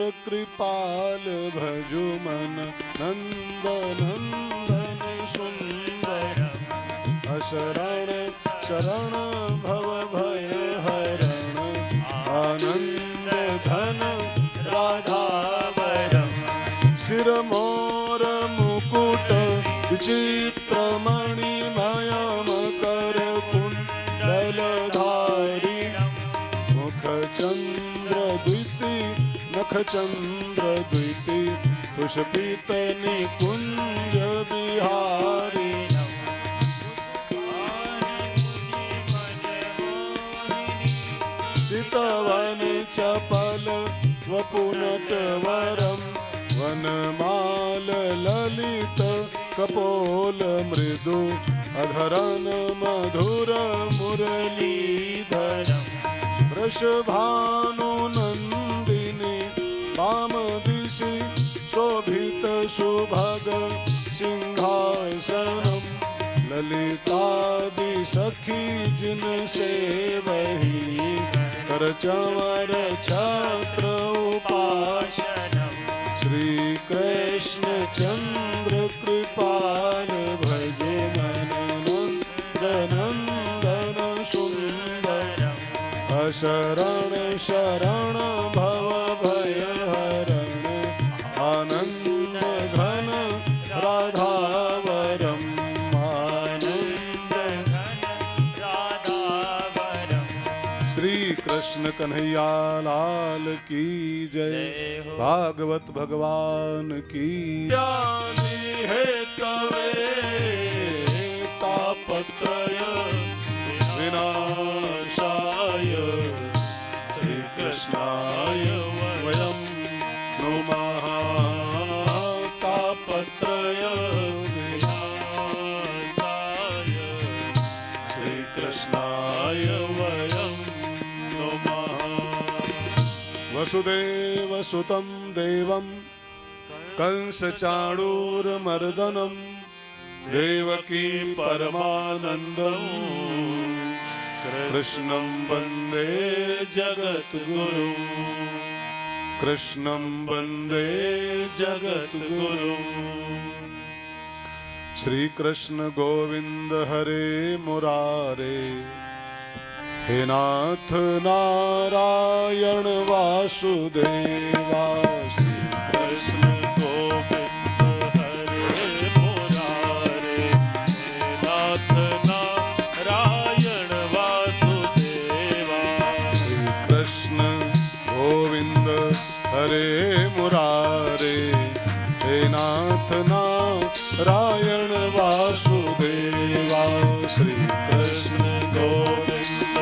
कृपाल भजु मन नंद नंदन सुंदर अशरण शरण भव भय हरण आनंद घन राधावरम सिर मोर मुकुट विचित्र मणिमय मकर कुंडलधारी मुख चंद्र द्विति नख चंद्र द्विति पुष्पित निकुंज बिहारी चितवन चपल वपुनत वरम वनमाल ललित कपोल मृदु अधरन मधुर मुरलीधरम वृषभानु नंदिनी वाम दिशि शोभित सुभग सिंहासनम ललितादि सखी जिन सेवहि कर चंवर छत्र उपासनम श्री कृष्ण चंद्र कृपाल भजे मन नंद नंदन सुंदर अशरण शरण भव भय हरण आनंद घन राधावरम आनंद घन राधावरम। श्री कृष्ण कन्हैया लाल की जय। भागवत भगवान की ज्ञानी है तवे तापत्रय विनाशाय श्री कृष्णाय वयं नुमः तापत्रय विनाशाय श्री कृष्णाय वयं नुमः। वसुदेव सुतं देवं कंस चाणूरमर्दनं देवकी परमानंदं कृष्णं वन्दे जगद्गुरुं कृष्णं वन्दे जगद्गुरुं। श्री कृष्ण गोविंद हरे मुरारे हे नाथ नारायण वासुदेवा श्री कृष्ण गोविंद हरे मुरारे हे नाथ नारायण वासुदेवा श्री कृष्ण गोविंद हरे मुरारे हे नाथ नारायण वासुदेवा श्री कृष्ण गोविंद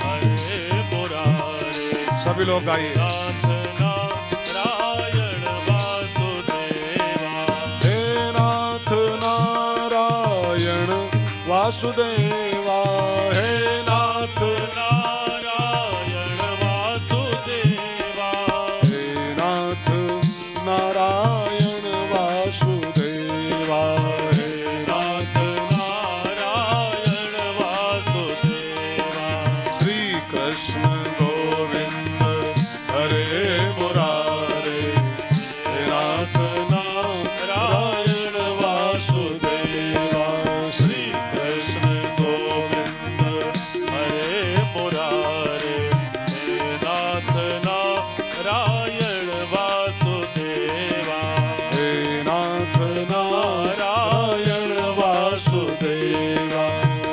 हरे मुरारे। सभी लोग गाइए। नाथ नारायण वासुदेवा हे नाथ नारायण वासुदेवा हे नाथ नारायण वासुदेवा हे नाथ नारायण वासुदेवा हे नाथ नारायण वासुदेवा। श्री कृष्ण गोविंद हरे मुरारे हे नाथ नारायण वासुदेवा श्री कृष्ण गोविंद हरे मुरारे हे नाथ नारायण वासुदेवा हे नाथ नारायण वासुदेवा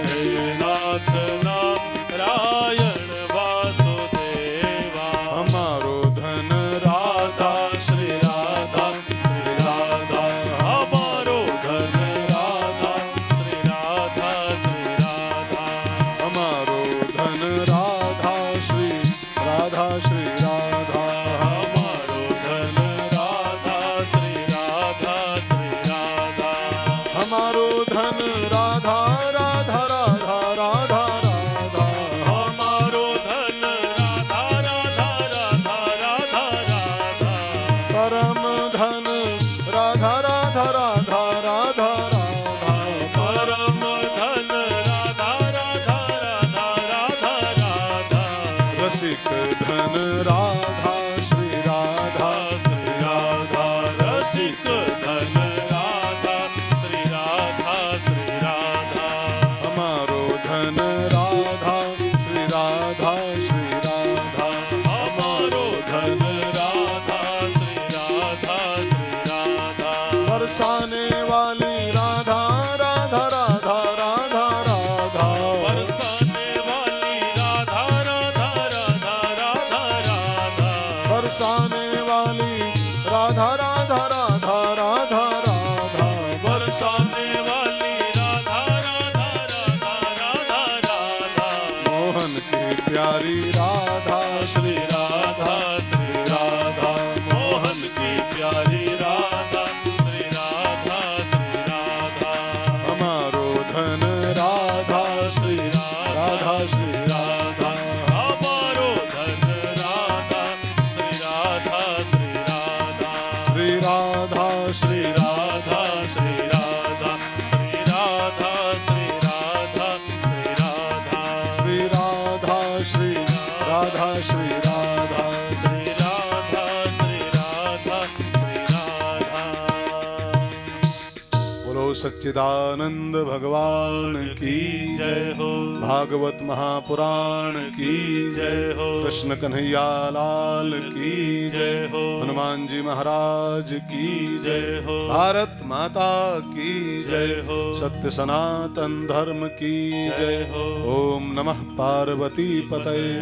हे नाथ नारायण वासुदेवा। हमारो धन राधा श्री राधा श्री राधा हमारो धन राधा श्री राधा श्री राधा हमारो धन राधा श्री राधा श्री राधा हमारो धन राधा श्री राधा श्री राधा हमारो धन राधा राधा राधा राधा राधा हमारो धन राधा राधा राधा राधा राधा परम धन राधा राधा राधा राधा राधा परम धन राधा राधा राधा राधा राधा रसिक धन राधा श्री राधा एक धन राधा श्री राधा श्री राधा। हमारो धन राधा श्री राधा श्री राधा। हमारो धन राधा श्री राधा श्री राधा। बरसाने वाली राधा राधा राधा राधा राधा। बरसाने वाली राधा राधा राधा राधा राधा। बरसाने वाली राधा राधा राधा राधा राधा। बरसाने वाली राधा राधा राधा राधा राधा। मोहन की प्यारी राधा श्री राधा श्री राधा। मोहन की प्यारी राधा श्री राधा श्री राधा। हमारो धन राधा श्री राधा श्री राधा। हमारो धन राधा श्री राधा श्री राधा। श्री राधा श्री राधा श्री राधा श्री राधा श्री राधा श्री राधा। श्री राधा श्री राधा श्री राधा। श्री राधा श्री राधा श्री राधा। बोलो सच्चिदानंद भगवान की जय हो। भागवत महापुराण की जय हो। कृष्ण कन्हैया लाल की जय हो। हनुमान जी महाराज की जय हो। भारत माता की जय हो। सत्य सनातन धर्म की जय हो। ओम नमः पार्वती पतये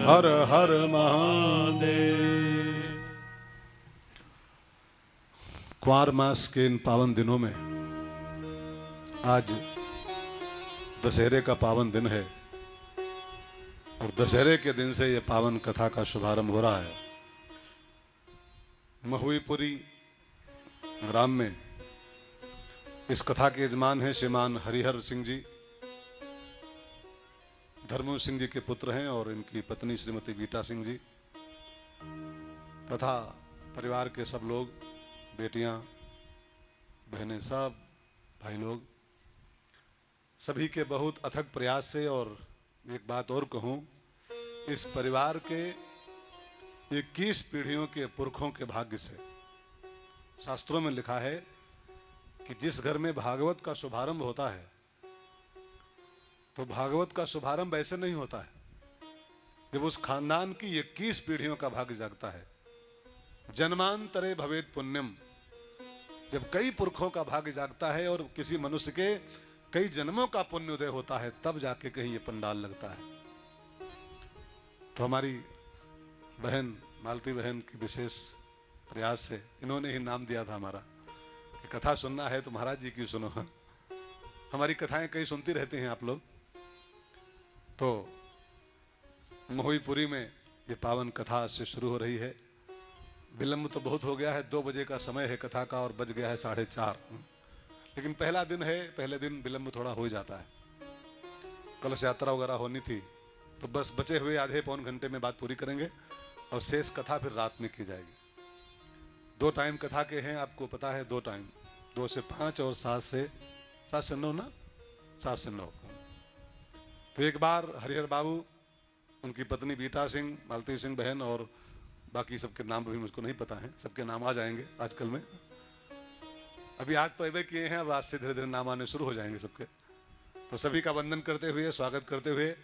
हर हर महादेव। कुंवर मास के इन पावन दिनों में आज दशहरे का पावन दिन है और दशहरे के दिन से यह पावन कथा का शुभारंभ हो रहा है। महुईपुरी ग्राम में इस कथा के यजमान हैं श्रीमान हरिहर सिंह जी। धर्मू सिंह जी के पुत्र हैं और इनकी पत्नी श्रीमती बीटा सिंह जी तथा परिवार के सब लोग, बेटियां, बहनें, सब भाई लोग, सभी के बहुत अथक प्रयास से। और एक बात और कहूं, इस परिवार के 21 पीढ़ियों के पुरखों के भाग्य से शास्त्रों में लिखा है कि जिस घर में भागवत का शुभारंभ होता है तो भागवत का शुभारंभ ऐसे नहीं होता है जब उस खानदान की 21 पीढ़ियों का भाग्य जागता है। जन्मांतरे भवेत पुण्यम, जब कई पुरखों का भाग्य जागता है और किसी मनुष्य के कई जन्मों का पुण्य उदय होता है, तब जाके कहीं ये पंडाल लगता है। तो हमारी बहन मालती बहन की विशेष प्रयास से इन्होंने ही नाम दिया था हमारा कि कथा सुनना है तो महाराज जी की सुनो। हमारी कथाएं कई सुनती रहते हैं आप लोग। तो महुईपुरी में ये पावन कथा से शुरू हो रही है। विलंब तो बहुत हो गया है, 2 बजे का समय है कथा का और बज गया है 4:30। लेकिन पहला दिन है, पहले दिन विलंब थोड़ा हो जाता है। कलश यात्रा वगैरह होनी थी तो बस बचे हुए आधे पौन घंटे में बात पूरी करेंगे और शेष कथा फिर रात में की जाएगी। 2 टाइम कथा के हैं, आपको पता है 2 टाइम, 2 से 5 और 7 से 9 ना, 7 से 9। तो एक बार हरिहर बाबू, उनकी पत्नी बीटा सिंह, मालती सिंह बहन और बाकी सबके नाम भी मुझको नहीं पता है, सबके नाम आ जाएंगे आजकल में। अभी आज तो अबे किए हैं, अब आज से धीरे धीरे नाम आने शुरू हो जाएंगे सबके। तो सभी का वंदन करते हुए, स्वागत करते हुए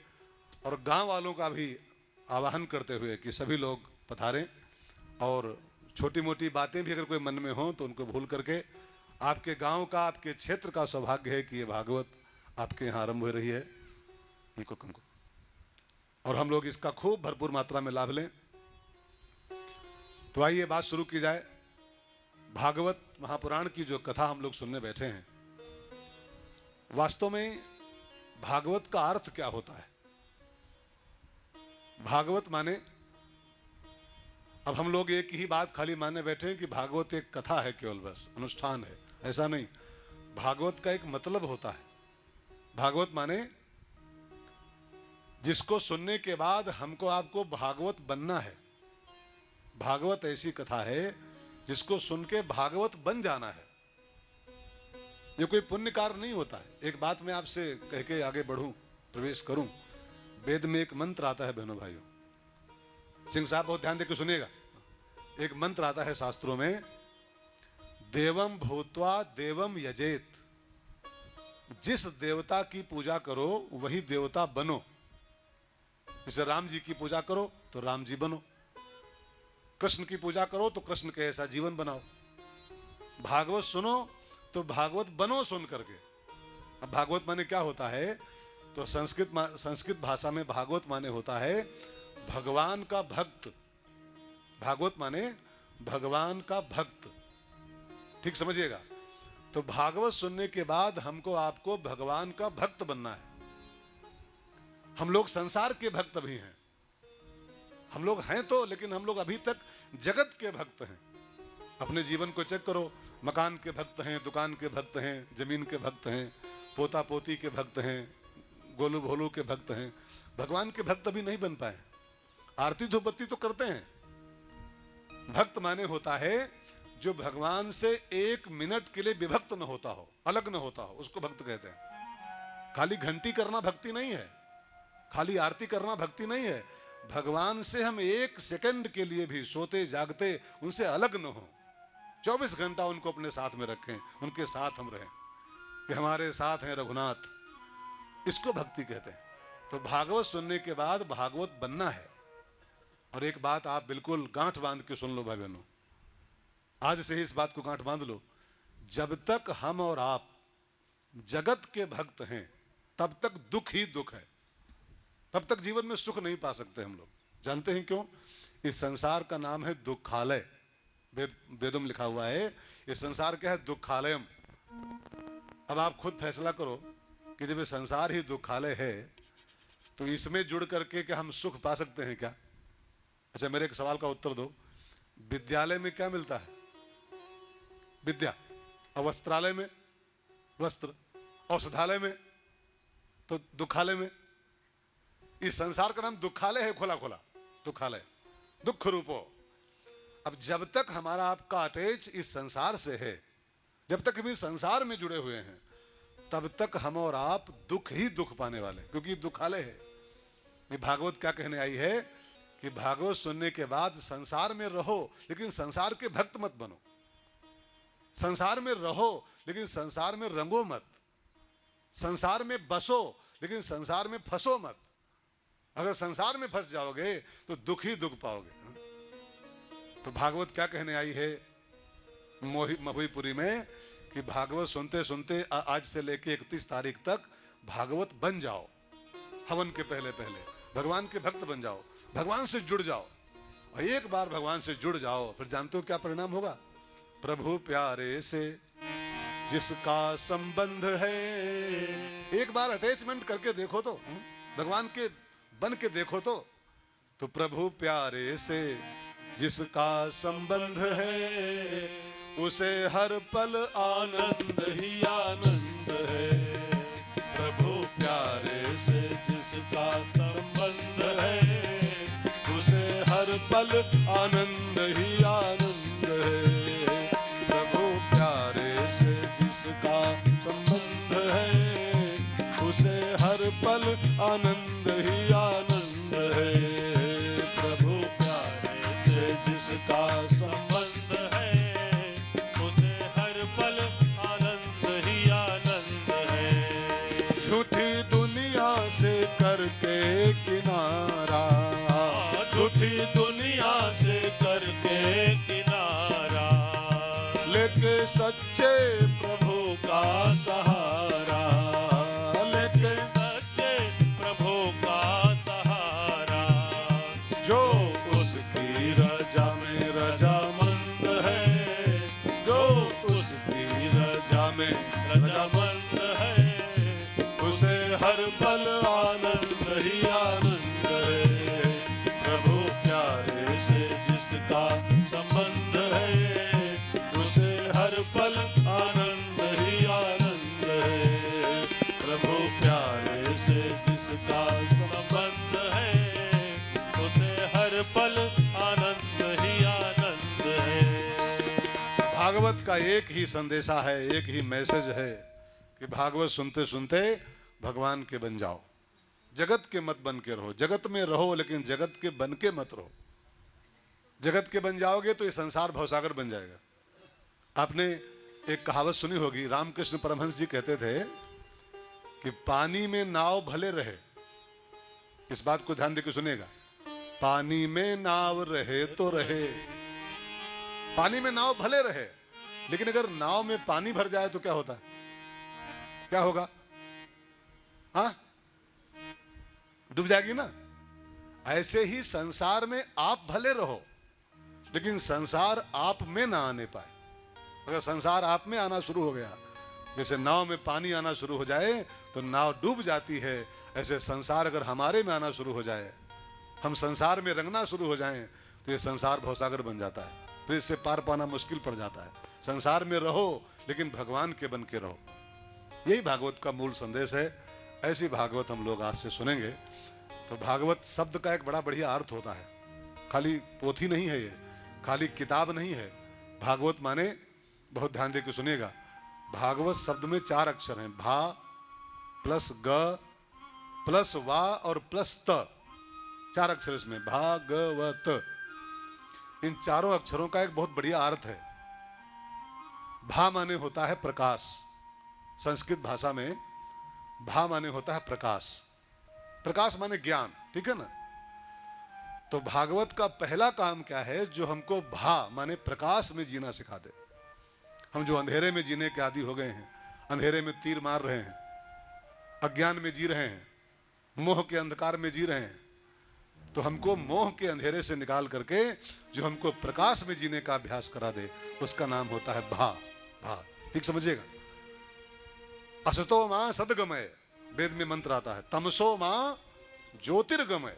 और गांव वालों का भी आवाहन करते हुए कि सभी लोग पधारें और छोटी मोटी बातें भी अगर कोई मन में हो तो उनको भूल करके, आपके गांव का, आपके क्षेत्र का सौभाग्य है कि ये भागवत आपके यहाँ आरंभ हो रही है को और हम लोग इसका खूब भरपूर मात्रा में लाभ लें। तो आइए बात शुरू की जाए। भागवत महापुराण की जो कथा हम लोग सुनने बैठे हैं, वास्तव में भागवत का अर्थ क्या होता है? भागवत माने, अब हम लोग एक ही बात खाली मानने बैठे हैं कि भागवत एक कथा है, केवल बस अनुष्ठान है, ऐसा नहीं। भागवत का एक मतलब होता है। भागवत माने जिसको सुनने के बाद हमको आपको भागवत बनना है। भागवत ऐसी कथा है जिसको सुन के भागवत बन जाना है। ये कोई पुण्य कार्य नहीं होता है। एक बात मैं आपसे कह के आगे बढ़ूं, प्रवेश करूं। वेद में एक मंत्र आता है बहनों भाइयों, सिंह साहब बहुत ध्यान देकर सुनिएगा। एक मंत्र आता है शास्त्रों में, देवम भूत्वा देवम यजेत। जिस देवता की पूजा करो वही देवता बनो। जैसे राम जी की पूजा करो तो राम जी बनो, कृष्ण की पूजा करो तो कृष्ण के ऐसा जीवन बनाओ, भागवत सुनो तो भागवत बनो सुन करके। अब भागवत माने क्या होता है? तो संस्कृत भाषा में भागवत माने होता है भगवान का भक्त। भागवत माने भगवान का भक्त, ठीक समझिएगा। तो भागवत सुनने के बाद हमको आपको भगवान का भक्त बनना है। हम लोग संसार के भक्त भी हैं, हम लोग हैं तो, लेकिन हम लोग अभी तक जगत के भक्त हैं। अपने जीवन को चेक करो, मकान के भक्त हैं, दुकान के भक्त हैं, जमीन के भक्त हैं, पोता पोती के भक्त हैं, गोलू भोलू के भक्त हैं। भगवान के भक्त अभी नहीं बन पाए। आरती धूपबत्ती तो करते हैं। भक्त माने होता है जो भगवान से एक मिनट के लिए विभक्त न होता हो, अलग न होता हो, उसको भक्त कहते हैं। खाली घंटी करना भक्ति नहीं है, खाली आरती करना भक्ति नहीं है। भगवान से हम एक सेकंड के लिए भी सोते जागते उनसे अलग न हो, 24 घंटा उनको अपने साथ में रखें, उनके साथ हम रहें कि हमारे साथ हैं रघुनाथ, इसको भक्ति कहते हैं। तो भागवत सुनने के बाद भागवत बनना है। और एक बात आप बिल्कुल गांठ बांध के सुन लो भाई बहनों, आज से ही इस बात को गांठ बांध लो, जब तक हम और आप जगत के भक्त हैं तब तक दुख ही दुख है, तब तक जीवन में सुख नहीं पा सकते हम लोग। जानते हैं क्यों? इस संसार का नाम है दुखालय। वेदों में लिखा हुआ है ये संसार क्या है? दुखालयम। अब आप खुद फैसला करो कि जब ये संसार ही दुखालय है तो इसमें जुड़ करके क्या हम सुख पा सकते हैं क्या? अच्छा, मेरे एक सवाल का उत्तर दो। विद्यालय में क्या मिलता है? विद्या। और वस्त्रालय में वस्त्र, औषधालय में तो दुखालय में। इस संसार का नाम दुखालय है, खोला खोला दुखालय, दुख रूपो। अब जब तक हमारा आपका अटैच इस संसार से है, जब तक हम इस संसार में जुड़े हुए हैं, तब तक हम और आप दुख ही दुख पाने वाले, क्योंकि दुखालय है। ये भागवत क्या कहने आई है कि भागवत सुनने के बाद संसार में रहो लेकिन संसार के भक्त मत बनो, संसार में रहो लेकिन संसार में रंगो मत, संसार में बसो लेकिन संसार में फंसो मत। अगर संसार में फंस जाओगे तो दुख ही दुख पाओगे। तो भागवत क्या कहने आई है महुईपुरी में कि भागवत सुनते सुनते आज से लेके 31 तारीख तक भागवत बन जाओ। हवन के पहले पहले भगवान के भक्त बन जाओ, भगवान से जुड़ जाओ। और एक बार भगवान से जुड़ जाओ फिर जानते हो क्या परिणाम होगा? प्रभु प्यारे से जिसका संबंध है। एक बार अटैचमेंट करके देखो तो, भगवान के बन के देखो तो प्रभु प्यारे से जिसका संबंध है उसे हर पल आनंद ही आनंद है। प्रभु प्यारे से जिसका संबंध है उसे हर पल आनंद ही आनंद है। प्रभु प्यारे से जिसका संबंध है उसे हर पल आनंद ही आनंद है। प्रभु प्यारे से जिसका संबंध है उसे हर पल आनंद ही आनंद है। झूठी दुनिया से करके किनारा, झूठी दुनिया से करके किनारा, लेके सच्चे प्रभु का सहारा, लेके सच्चे प्रभु का सहारा। जो उसकी रजा में रजामंद है, जो उसकी रजा में रजामंद है, उसे हर पल आनंद ही आनंद है। प्रभु प्यारे से जिसका संबंध है उसे हर पल आनंद ही आनंद है। प्रभु प्यारे से जिसका संबंध है उसे हर पल आनंद ही आनंद है। भागवत का एक ही संदेशा है, एक ही मैसेज है कि भागवत सुनते सुनते भगवान के बन जाओ, जगत के मत बन के रहो। जगत में रहो लेकिन जगत के बन के मत रहो। जगत के बन जाओगे तो ये संसार भवसागर बन जाएगा। आपने एक कहावत सुनी होगी, रामकृष्ण परमहंस जी कहते थे कि पानी में नाव भले रहे, इस बात को ध्यान देकर सुनेगा, पानी में नाव रहे तो रहे, पानी में नाव भले रहे, लेकिन अगर नाव में पानी भर जाए तो क्या होता है, क्या होगा? हाँ, डूब जाएगी ना। ऐसे ही संसार में आप भले रहो, लेकिन संसार आप में ना आने पाए। अगर संसार आप में आना शुरू हो गया, जैसे नाव में पानी आना शुरू हो जाए तो नाव डूब जाती है, ऐसे संसार अगर हमारे में आना शुरू हो जाए, हम संसार में रंगना शुरू हो जाएं, तो ये संसार भवसागर बन जाता है, फिर इससे पार पाना मुश्किल पड़ जाता है। संसार में रहो लेकिन भगवान के बन के रहो, यही भागवत का मूल संदेश है। ऐसी भागवत हम लोग आज से सुनेंगे। तो भागवत शब्द का एक बड़ा बढ़िया अर्थ होता है, खाली पोथी नहीं है, ये खाली किताब नहीं है। भागवत माने, बहुत ध्यान देकर सुनिएगा, भागवत शब्द में 4 अक्षर हैं, भा प्लस ग प्लस वा और प्लस त, 4 अक्षर इसमें, भागवत। इन चारों अक्षरों का एक बहुत बढ़िया अर्थ है। भा माने होता है प्रकाश, संस्कृत भाषा में भा माने होता है प्रकाश, प्रकाश माने ज्ञान, ठीक है ना। तो भागवत का पहला काम क्या है, जो हमको भा माने प्रकाश में जीना सिखा दे। हम जो अंधेरे में जीने के आदी हो गए हैं, अंधेरे में तीर मार रहे हैं, अज्ञान में जी रहे हैं, मोह के अंधकार में जी रहे हैं, तो हमको मोह के अंधेरे से निकाल करके जो हमको प्रकाश में जीने का अभ्यास करा दे, उसका नाम होता है भा। भा, ठीक समझिएगा। असतो मां सदगमय, वेद में मंत्र आता है, तमसो मां ज्योतिर्गमय,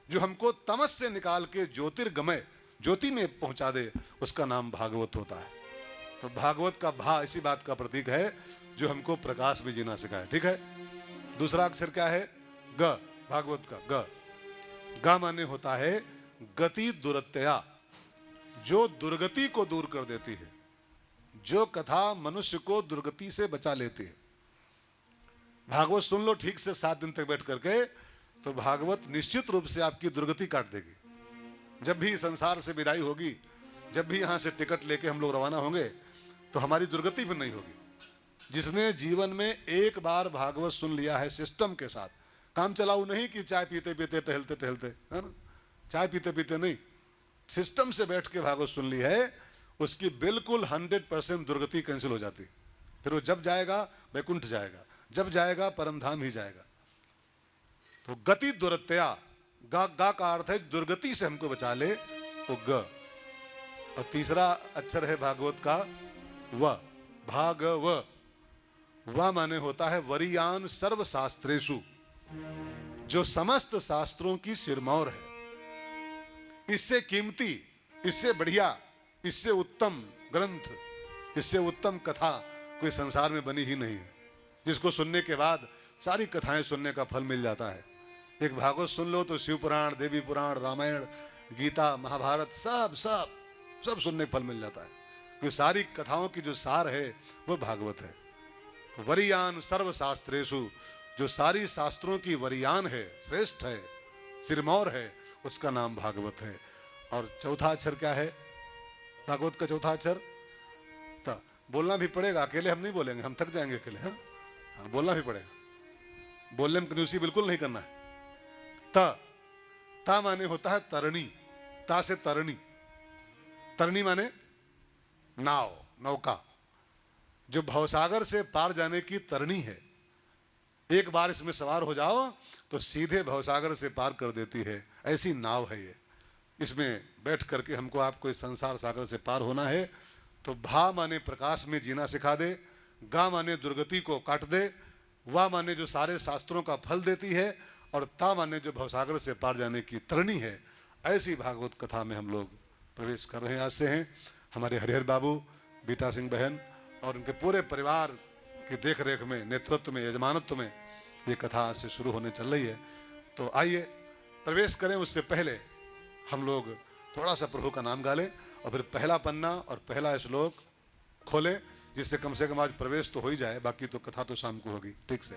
जो हमको तमस से निकाल के ज्योतिर्गमय, ज्योति में पहुंचा दे, उसका नाम भागवत होता है। तो भागवत का भा इसी बात का प्रतीक है, जो हमको प्रकाश में जीना सिखाए, ठीक है। दूसरा अक्षर क्या है, ग, भागवत का ग। ग माने होता है गति दुरत्या, जो दुर्गति को दूर कर देती है, जो कथा मनुष्य को दुर्गति से बचा लेती है। भागवत सुन लो ठीक से 7 दिन तक बैठ करके, तो भागवत निश्चित रूप से आपकी दुर्गति काट देगी। जब भी संसार से विदाई होगी, जब भी यहां से टिकट लेके हम लोग रवाना होंगे, तो हमारी दुर्गति भी नहीं होगी। जिसने जीवन में एक बार भागवत सुन लिया है सिस्टम के साथ, काम चलाऊ नहीं कि चाय पीते पीते टहलते टहलते, है ना, चाय पीते पीते नहीं, सिस्टम से बैठ के भागवत सुन ली है, उसकी बिल्कुल 100% दुर्गति कैंसिल हो जाती। फिर वो जब जाएगा वैकुंठ जाएगा, जब जाएगा परमधाम ही जाएगा। तो गति दुरत्या, गा गा का अर्थ है दुर्गति से हमको बचा ले, वो ग। और तीसरा अक्षर है भागवत का व, भागव। व माने होता है वरियान सर्व शास्त्रेषु, जो समस्त शास्त्रों की सिरमौर है। इससे कीमती, इससे बढ़िया, इससे उत्तम ग्रंथ, इससे उत्तम कथा कोई संसार में बनी ही नहीं है, जिसको सुनने के बाद सारी कथाएं सुनने का फल मिल जाता है। एक भागवत सुन लो तो शिव पुराण, देवी पुराण, रामायण, गीता, महाभारत, सब सब सब सुनने का फल मिल जाता है, क्योंकि सारी कथाओं की जो सार है वो भागवत है। वरियान सर्व शास्त्रेषु, जो सारी शास्त्रों की वरियान है, श्रेष्ठ है, सिरमौर है, उसका नाम भागवत है। और चौथा अक्षर क्या है भागवत का? चौथा अक्षर त। बोलना भी पड़ेगा, अकेले हम नहीं बोलेंगे, हम थक जाएंगे अकेले। हाँ, बोलना भी पड़ेगा, बोलने में कंजूसी बिल्कुल नहीं करना है। ता माने होता है तरणी, ता से तरणी, तरणी माने नाव, नौका, जो भवसागर से पार जाने की तरणी है। एक बार इसमें सवार हो जाओ तो सीधे भवसागर से पार कर देती है, ऐसी नाव है ये। इसमें बैठ करके हमको आपको इस संसार सागर से पार होना है। तो भा माने प्रकाश में जीना सिखा दे, गा माने दुर्गति को काट दे, वा माने जो सारे शास्त्रों का फल देती है, और ता माने जो भवसागर से पार जाने की तरणी है। ऐसी भागवत कथा में हम लोग प्रवेश कर रहे हैं। आज से हैं हमारे हरिहर बाबू, बीटा सिंह बहन और उनके पूरे परिवार की देख रेख में, नेतृत्व में, यजमानत्व में ये कथा आज से शुरू होने चल रही है। तो आइए प्रवेश करें, उससे पहले हम लोग थोड़ा सा प्रभु का नाम गा लें और फिर पहला पन्ना और पहला श्लोक खोलें, जिससे कम से कम आज प्रवेश तो हो ही जाए, बाकी तो कथा तो शाम को होगी ठीक से।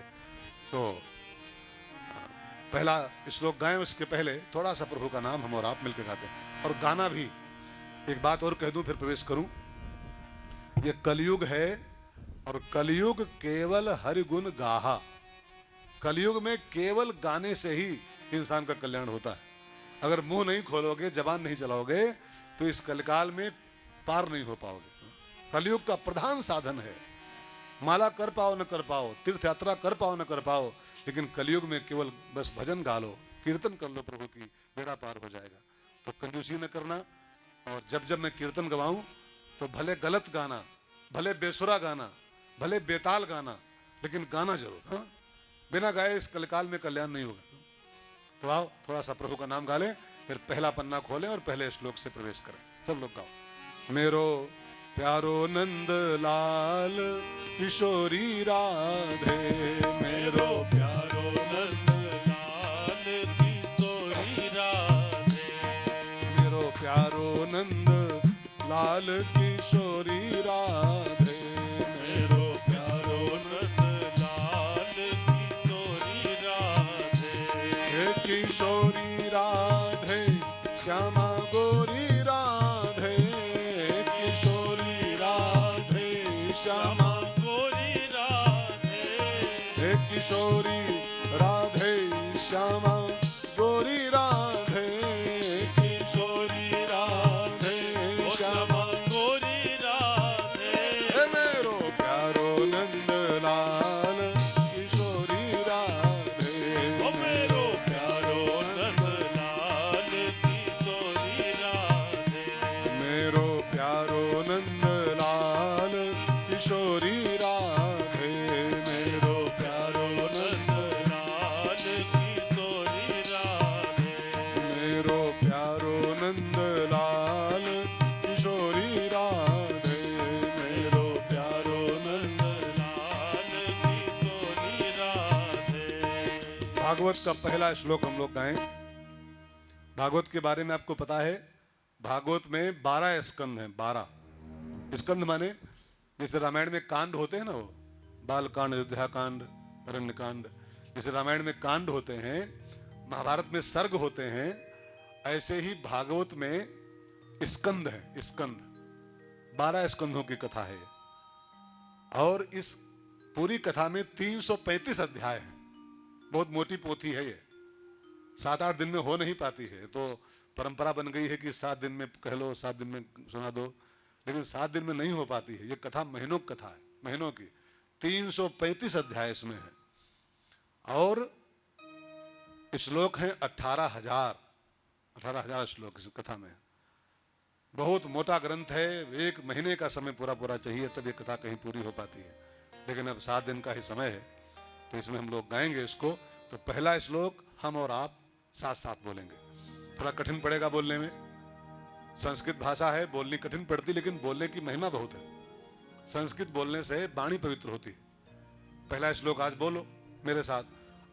तो पहला श्लोक गाएं, उसके पहले थोड़ा सा प्रभु का नाम हम और आप मिलकर गाते हैं। और गाना भी, एक बात और कह दूं फिर प्रवेश करूं, ये कलयुग है और कलयुग केवल हरि गुण गाहा। कलयुग में केवल गाने से ही इंसान का कल्याण होता है। अगर मुंह नहीं खोलोगे, जबान नहीं चलाओगे, तो इस कलकाल में पार नहीं हो पाओगे। कलयुग का प्रधान साधन है। माला कर पाओ न कर पाओ, तीर्थ यात्रा कर पाओ न कर पाओ, लेकिन कलयुग में केवल बस भजन गा लो, कीर्तन कर लो प्रभु की, बेड़ा पार हो जाएगा। तो कंजूसी न करना। और जब जब मैं कीर्तन गवाऊं तो भले गलत गाना, भले बेसुरा गाना, भले बेताल गाना, लेकिन गाना जरूर। हाँ, बिना गाए इस कलकाल में कल्याण नहीं होगा। तो आओ थोड़ा सा प्रभु का नाम गा लें, फिर पहला पन्ना खोलें और पहले श्लोक से प्रवेश करें। सब लोग गाओ। मेरो प्यारो नंद लाल किशोरी राधे, मेरो प्यारो नंद लाल किशोरी राधे, मेरो प्यारो नंद लाल किशोरी राधे, मेरो प्यारो नंद लाल किशोरी राधे, हे किशोरी राधे श्यामा गोरी राधे, किशोरी राधे श्यामा, गोरी राधे, हे किशोरी राधे श्यामा गोरी राधे, किशोरी राधे श्यामा, गोरी राधे, हे मेरो प्यारो नंद लाल किशोरी राधे, ओ मेरो प्यारो नंद लाल किशोरी राधे, मेरो प्यारो नंद लाल किशोरी राधे, मेरो प्यारो नंद लाल किशोरी राधे, मेरो प्यारो नंद लाल किशोरी राधे, मेरो प्यारो नंद। लाल किशोरी राधे। भागवत का पहला श्लोक हम लोग गाएं। भागवत के बारे में आपको पता है, भागवत में 12 स्कंद हैं। 12 स्कंद माने जैसे रामायण में कांड होते हैं ना, वो बाल कांड, अयोध्या कांड, अरण्य कांड, जैसे रामायण में कांड होते हैं, महाभारत में सर्ग होते हैं, ऐसे ही भागवत में स्कंद है। स्कंद 12 स्कंदों की कथा है। और इस पूरी कथा में 335 अध्याय है। बहुत मोटी पोथी है ये, 7-8 दिन में हो नहीं पाती है। तो परंपरा बन गई है कि 7 दिन में कह लो, 7 दिन में सुना दो, लेकिन 7 दिन में नहीं हो पाती है। ये कथा महीनों की कथा है, महीनों की। 335 अध्याय इसमें है और श्लोक हैं 18,000 श्लोक इस कथा में। बहुत मोटा ग्रंथ है, 1 महीने का समय पूरा पूरा चाहिए तब ये कथा कहीं पूरी हो पाती है। लेकिन अब 7 दिन का ही समय है, तो इसमें हम लोग गाएंगे इसको। तो पहला श्लोक हम और आप साथ साथ बोलेंगे। थोड़ा कठिन पड़ेगा बोलने में, संस्कृत भाषा है, बोलनी कठिन पड़ती, लेकिन बोलने की महिमा बहुत है। संस्कृत बोलने से वाणी पवित्र होती। पहला श्लोक आज बोलो मेरे साथ,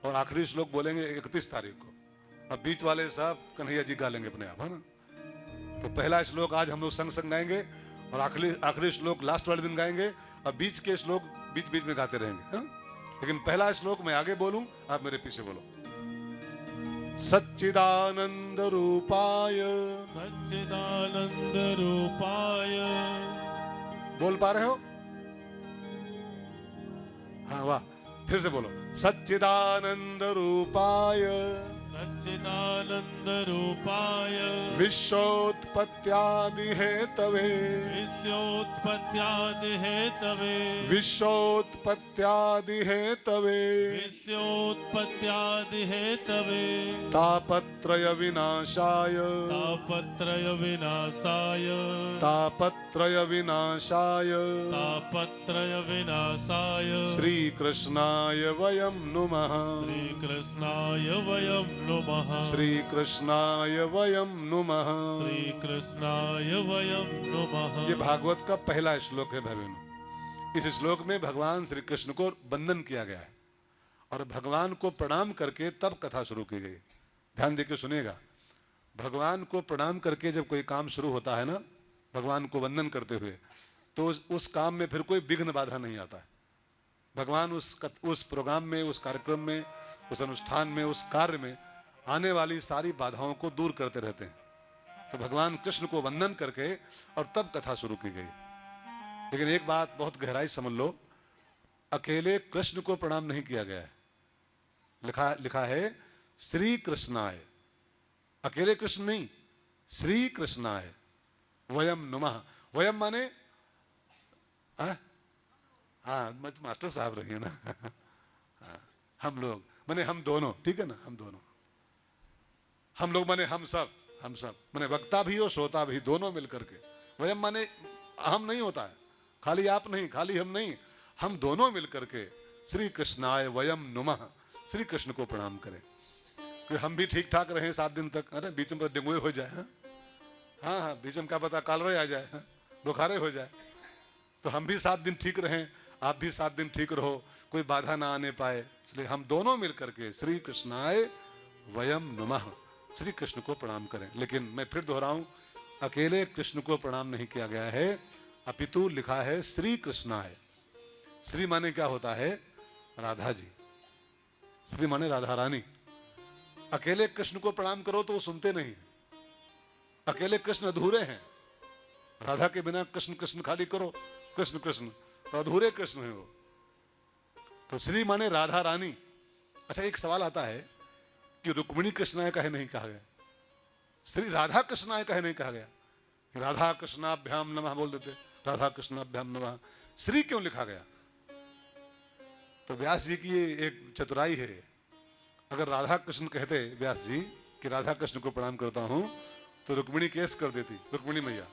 और आखिरी श्लोक बोलेंगे 31 तारीख को। अब बीच वाले सब कन्हैया जी गा लेंगे अपने आप, है ना। तो पहला श्लोक आज हम लोग संग संग गाएंगे और आखिरी श्लोक लास्ट वाले दिन गाएंगे, और बीच के श्लोक बीच बीच में गाते रहेंगे, हा? लेकिन पहला श्लोक मैं आगे बोलूं, आप मेरे पीछे बोलो। सच्चिदानंद रूपाय, सच्चिदानंद रूपाय, बोल पा रहे हो? हाँ वाह, फिर से बोलो। सच्चिदानंद रूपाय, सच्चिदानंद रूपाय, विश्वोत्पत्त्यादि हेतवे, विश्वोत्पत्त्यादि हेतवे, विश्वोत्पत्त्यादि हेतवे, विश्वोत्पत्त्यादि हेतवे, तापत्रय विनाशाय, तापत्रय विनाशाय, तापत्रय विनाशाय, तापत्रय विनाशाय, श्री कृष्णाय वयं नुमः, श्री कृष्णाय वयं नुमः, श्री कृष्णाय वयं नुमः। श्री कृष्णाय वयं नुमः। ये भागवत का पहला श्लोक है भाई बहनों। इस श्लोक में भगवान श्री कृष्ण को वंदन किया गया है और भगवान को प्रणाम करके तब कथा शुरू की गई। ध्यान देकर सुनिएगा। भगवान को प्रणाम करके जब कोई काम शुरू होता है ना, भगवान को वंदन करते हुए, तो उस काम में फिर कोई विघ्न बाधा नहीं आता है। भगवान उस प्रोग्राम में, उस कार्यक्रम में, उस अनुष्ठान में, उस कार्य में आने वाली सारी बाधाओं को दूर करते रहते हैं। तो भगवान कृष्ण को वंदन करके और तब कथा शुरू की गई। लेकिन एक बात बहुत गहराई समझ लो, अकेले कृष्ण को प्रणाम नहीं किया गया है। लिखा लिखा है श्री कृष्णाय, अकेले कृष्ण नहीं, श्री कृष्णाय वयम नुमः। वयम माने हाँ मास्टर साहब रहिए ना हम लोग माने हम दोनों, ठीक है ना, हम दोनों। हम लोग माने हम सब माने वक्ता भी हो श्रोता भी, दोनों मिलकर के। वयम माने हम नहीं होता है, खाली आप नहीं, खाली हम नहीं, हम दोनों मिलकर के श्री कृष्णाय वयम नुमः, श्री कृष्ण को प्रणाम करें कि हम भी ठीक ठाक रहें 7 दिन तक। अरे बीच में डेंगू हो जाए, हाँ बीच में क्या पता कालरे आ जाए, बुखारे हो जाए, तो हम भी 7 दिन ठीक रहें, आप भी 7 दिन ठीक रहो, कोई बाधा ना आने पाए। इसलिए हम दोनों मिलकर के श्री कृष्णाय वयम नुमः, श्री कृष्ण को प्रणाम करें। लेकिन मैं फिर दोहराऊं, अकेले कृष्ण को प्रणाम नहीं किया गया है, अपितु लिखा है श्री कृष्णाय। श्री माने क्या होता है? राधा जी। श्री माने राधा रानी। अकेले कृष्ण को प्रणाम करो तो वो सुनते नहीं, अकेले कृष्ण अधूरे हैं। राधा के बिना कृष्ण कृष्ण खाली करो, कृष्ण कृष्ण, तो अधूरे कृष्ण है वो। तो श्री माने राधा रानी। अच्छा, एक सवाल आता है कि रुक्मिणी कृष्णाय कहे नहीं कहा गया, श्री राधा कृष्णाय कहे नहीं कहा गया? राधा कृष्णाभ्याम नमः बोल देते, राधा कृष्णाभ्याम नमः, श्री क्यों लिखा गया? तो व्यास जी की ये एक चतुराई है। अगर राधा कृष्ण कहते व्यास जी कि राधा कृष्ण को प्रणाम करता हूं, तो रुक्मिणी केस कर देती, रुक्मिणी मैया,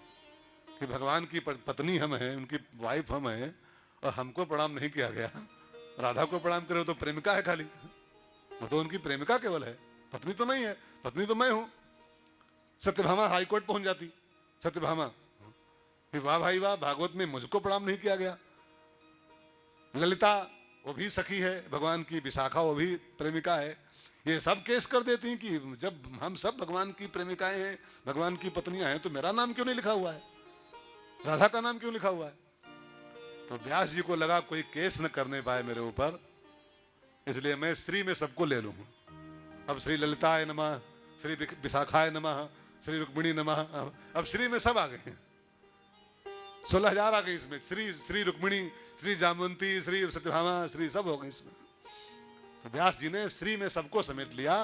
कि भगवान की पत्नी हम हैं, उनकी वाइफ हम हैं, और हमको प्रणाम नहीं किया गया। राधा को प्रणाम करे तो प्रेमिका है खाली, वो तो उनकी प्रेमिका केवल है, पत्नी तो नहीं है, पत्नी तो मैं हूं। सत्यभामा हाईकोर्ट पहुंच जाती, सत्यभामा, वाह भाई वाह, भागवत में मुझको प्रणाम नहीं किया गया। ललिता वो भी सखी है भगवान की, विशाखा वो भी प्रेमिका है, ये सब केस कर देती हैं कि जब हम सब भगवान की प्रेमिकाएं हैं, भगवान की पत्नियां हैं, तो मेरा नाम क्यों नहीं लिखा हुआ है, राधा का नाम क्यों लिखा हुआ है? तो व्यास जी को लगा कोई केस न करने पाए मेरे ऊपर, इसलिए मैं श्री में सबको ले लूं। अब श्री ललिताय नमः, श्री विशाखाय नमः, श्री रुक्मिणी नमः, अब श्री में सब आ गए, 16,000 आ गए इसमें। श्री रुक्मिणी, श्री जामवंती, श्री सत्यभामा, श्री सब हो गए इसमें। तो व्यास जी ने श्री में सबको समेट लिया,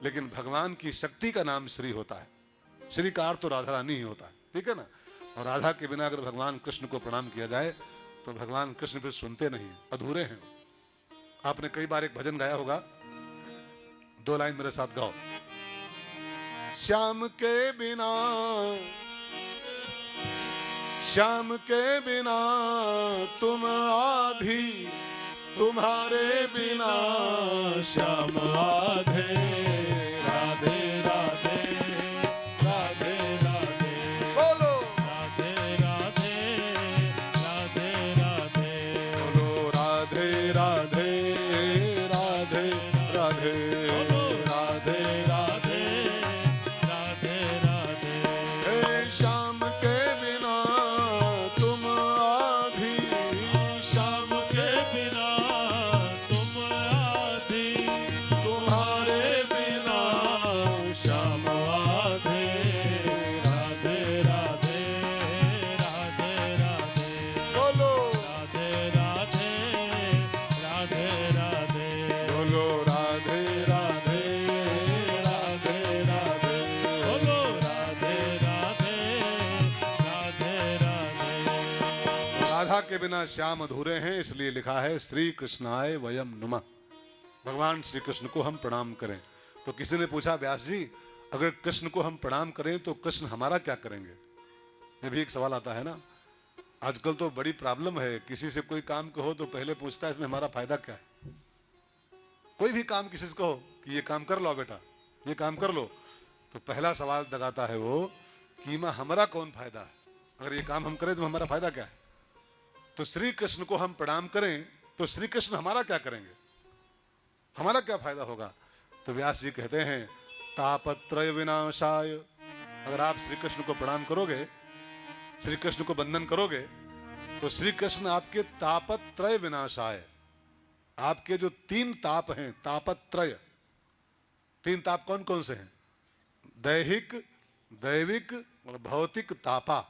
लेकिन भगवान की शक्ति का नाम श्री होता है। श्री का अर्थ तो राधा रानी ही होता है, ठीक है ना। और राधा के बिना अगर भगवान कृष्ण को प्रणाम किया जाए तो भगवान कृष्ण फिर सुनते नहीं, अधूरे हैं। आपने कई बार एक भजन गाया होगा, 2 लाइन मेरे साथ गाओ। श्याम के बिना, श्याम के बिना तुम आधी, तुम्हारे बिना श्याम आधे, राधे राधे, राधे राधे, बोलो राधे राधे, राधे राधे, बोलो राधे राधे, राधे राधे, राधे राधे, राधे राधे। हे श्याम के बिना तुम आधी, श्याम के बिना तुम आधी, तुम्हारे बिना श्याम आधे, राधे राधे, राधे राधे, बोलो राधे राधे, राधे राधे, बोलो राधे राधे, राधे राधे, बोलो राधे राधे, राधे राधे। राधा के बिना श्याम अधूरे हैं, इसलिए लिखा है श्री कृष्णाय वयम नुमः, भगवान श्री कृष्ण को हम प्रणाम करें। तो किसी ने पूछा व्यास जी, अगर कृष्ण को हम प्रणाम करें तो कृष्ण हमारा क्या करेंगे? ये भी एक सवाल आता है ना। आजकल तो बड़ी प्रॉब्लम है, किसी से कोई काम कहो तो पहले पूछता है इसमें हमारा फायदा क्या है। कोई भी काम किसी से कहो कि ये काम कर लो बेटा, ये काम कर लो, तो पहला सवाल लगाता है वो कि मां हमारा कौन फायदा है, अगर ये काम हम करें तो हमारा फायदा क्या है। तो श्री कृष्ण को हम प्रणाम करें तो श्री कृष्ण हमारा क्या करेंगे, हमारा क्या फायदा होगा? तो व्यास जी कहते हैं तापत्रय विनाशाय, अगर आप श्री कृष्ण को प्रणाम करोगे, श्री कृष्ण को वंदन करोगे, तो श्री कृष्ण आपके तापत्रय विनाशाय, आपके जो 3 ताप हैं, तापत्रय, 3 ताप कौन कौन से हैं? दैहिक, दैविक और भौतिक तापा।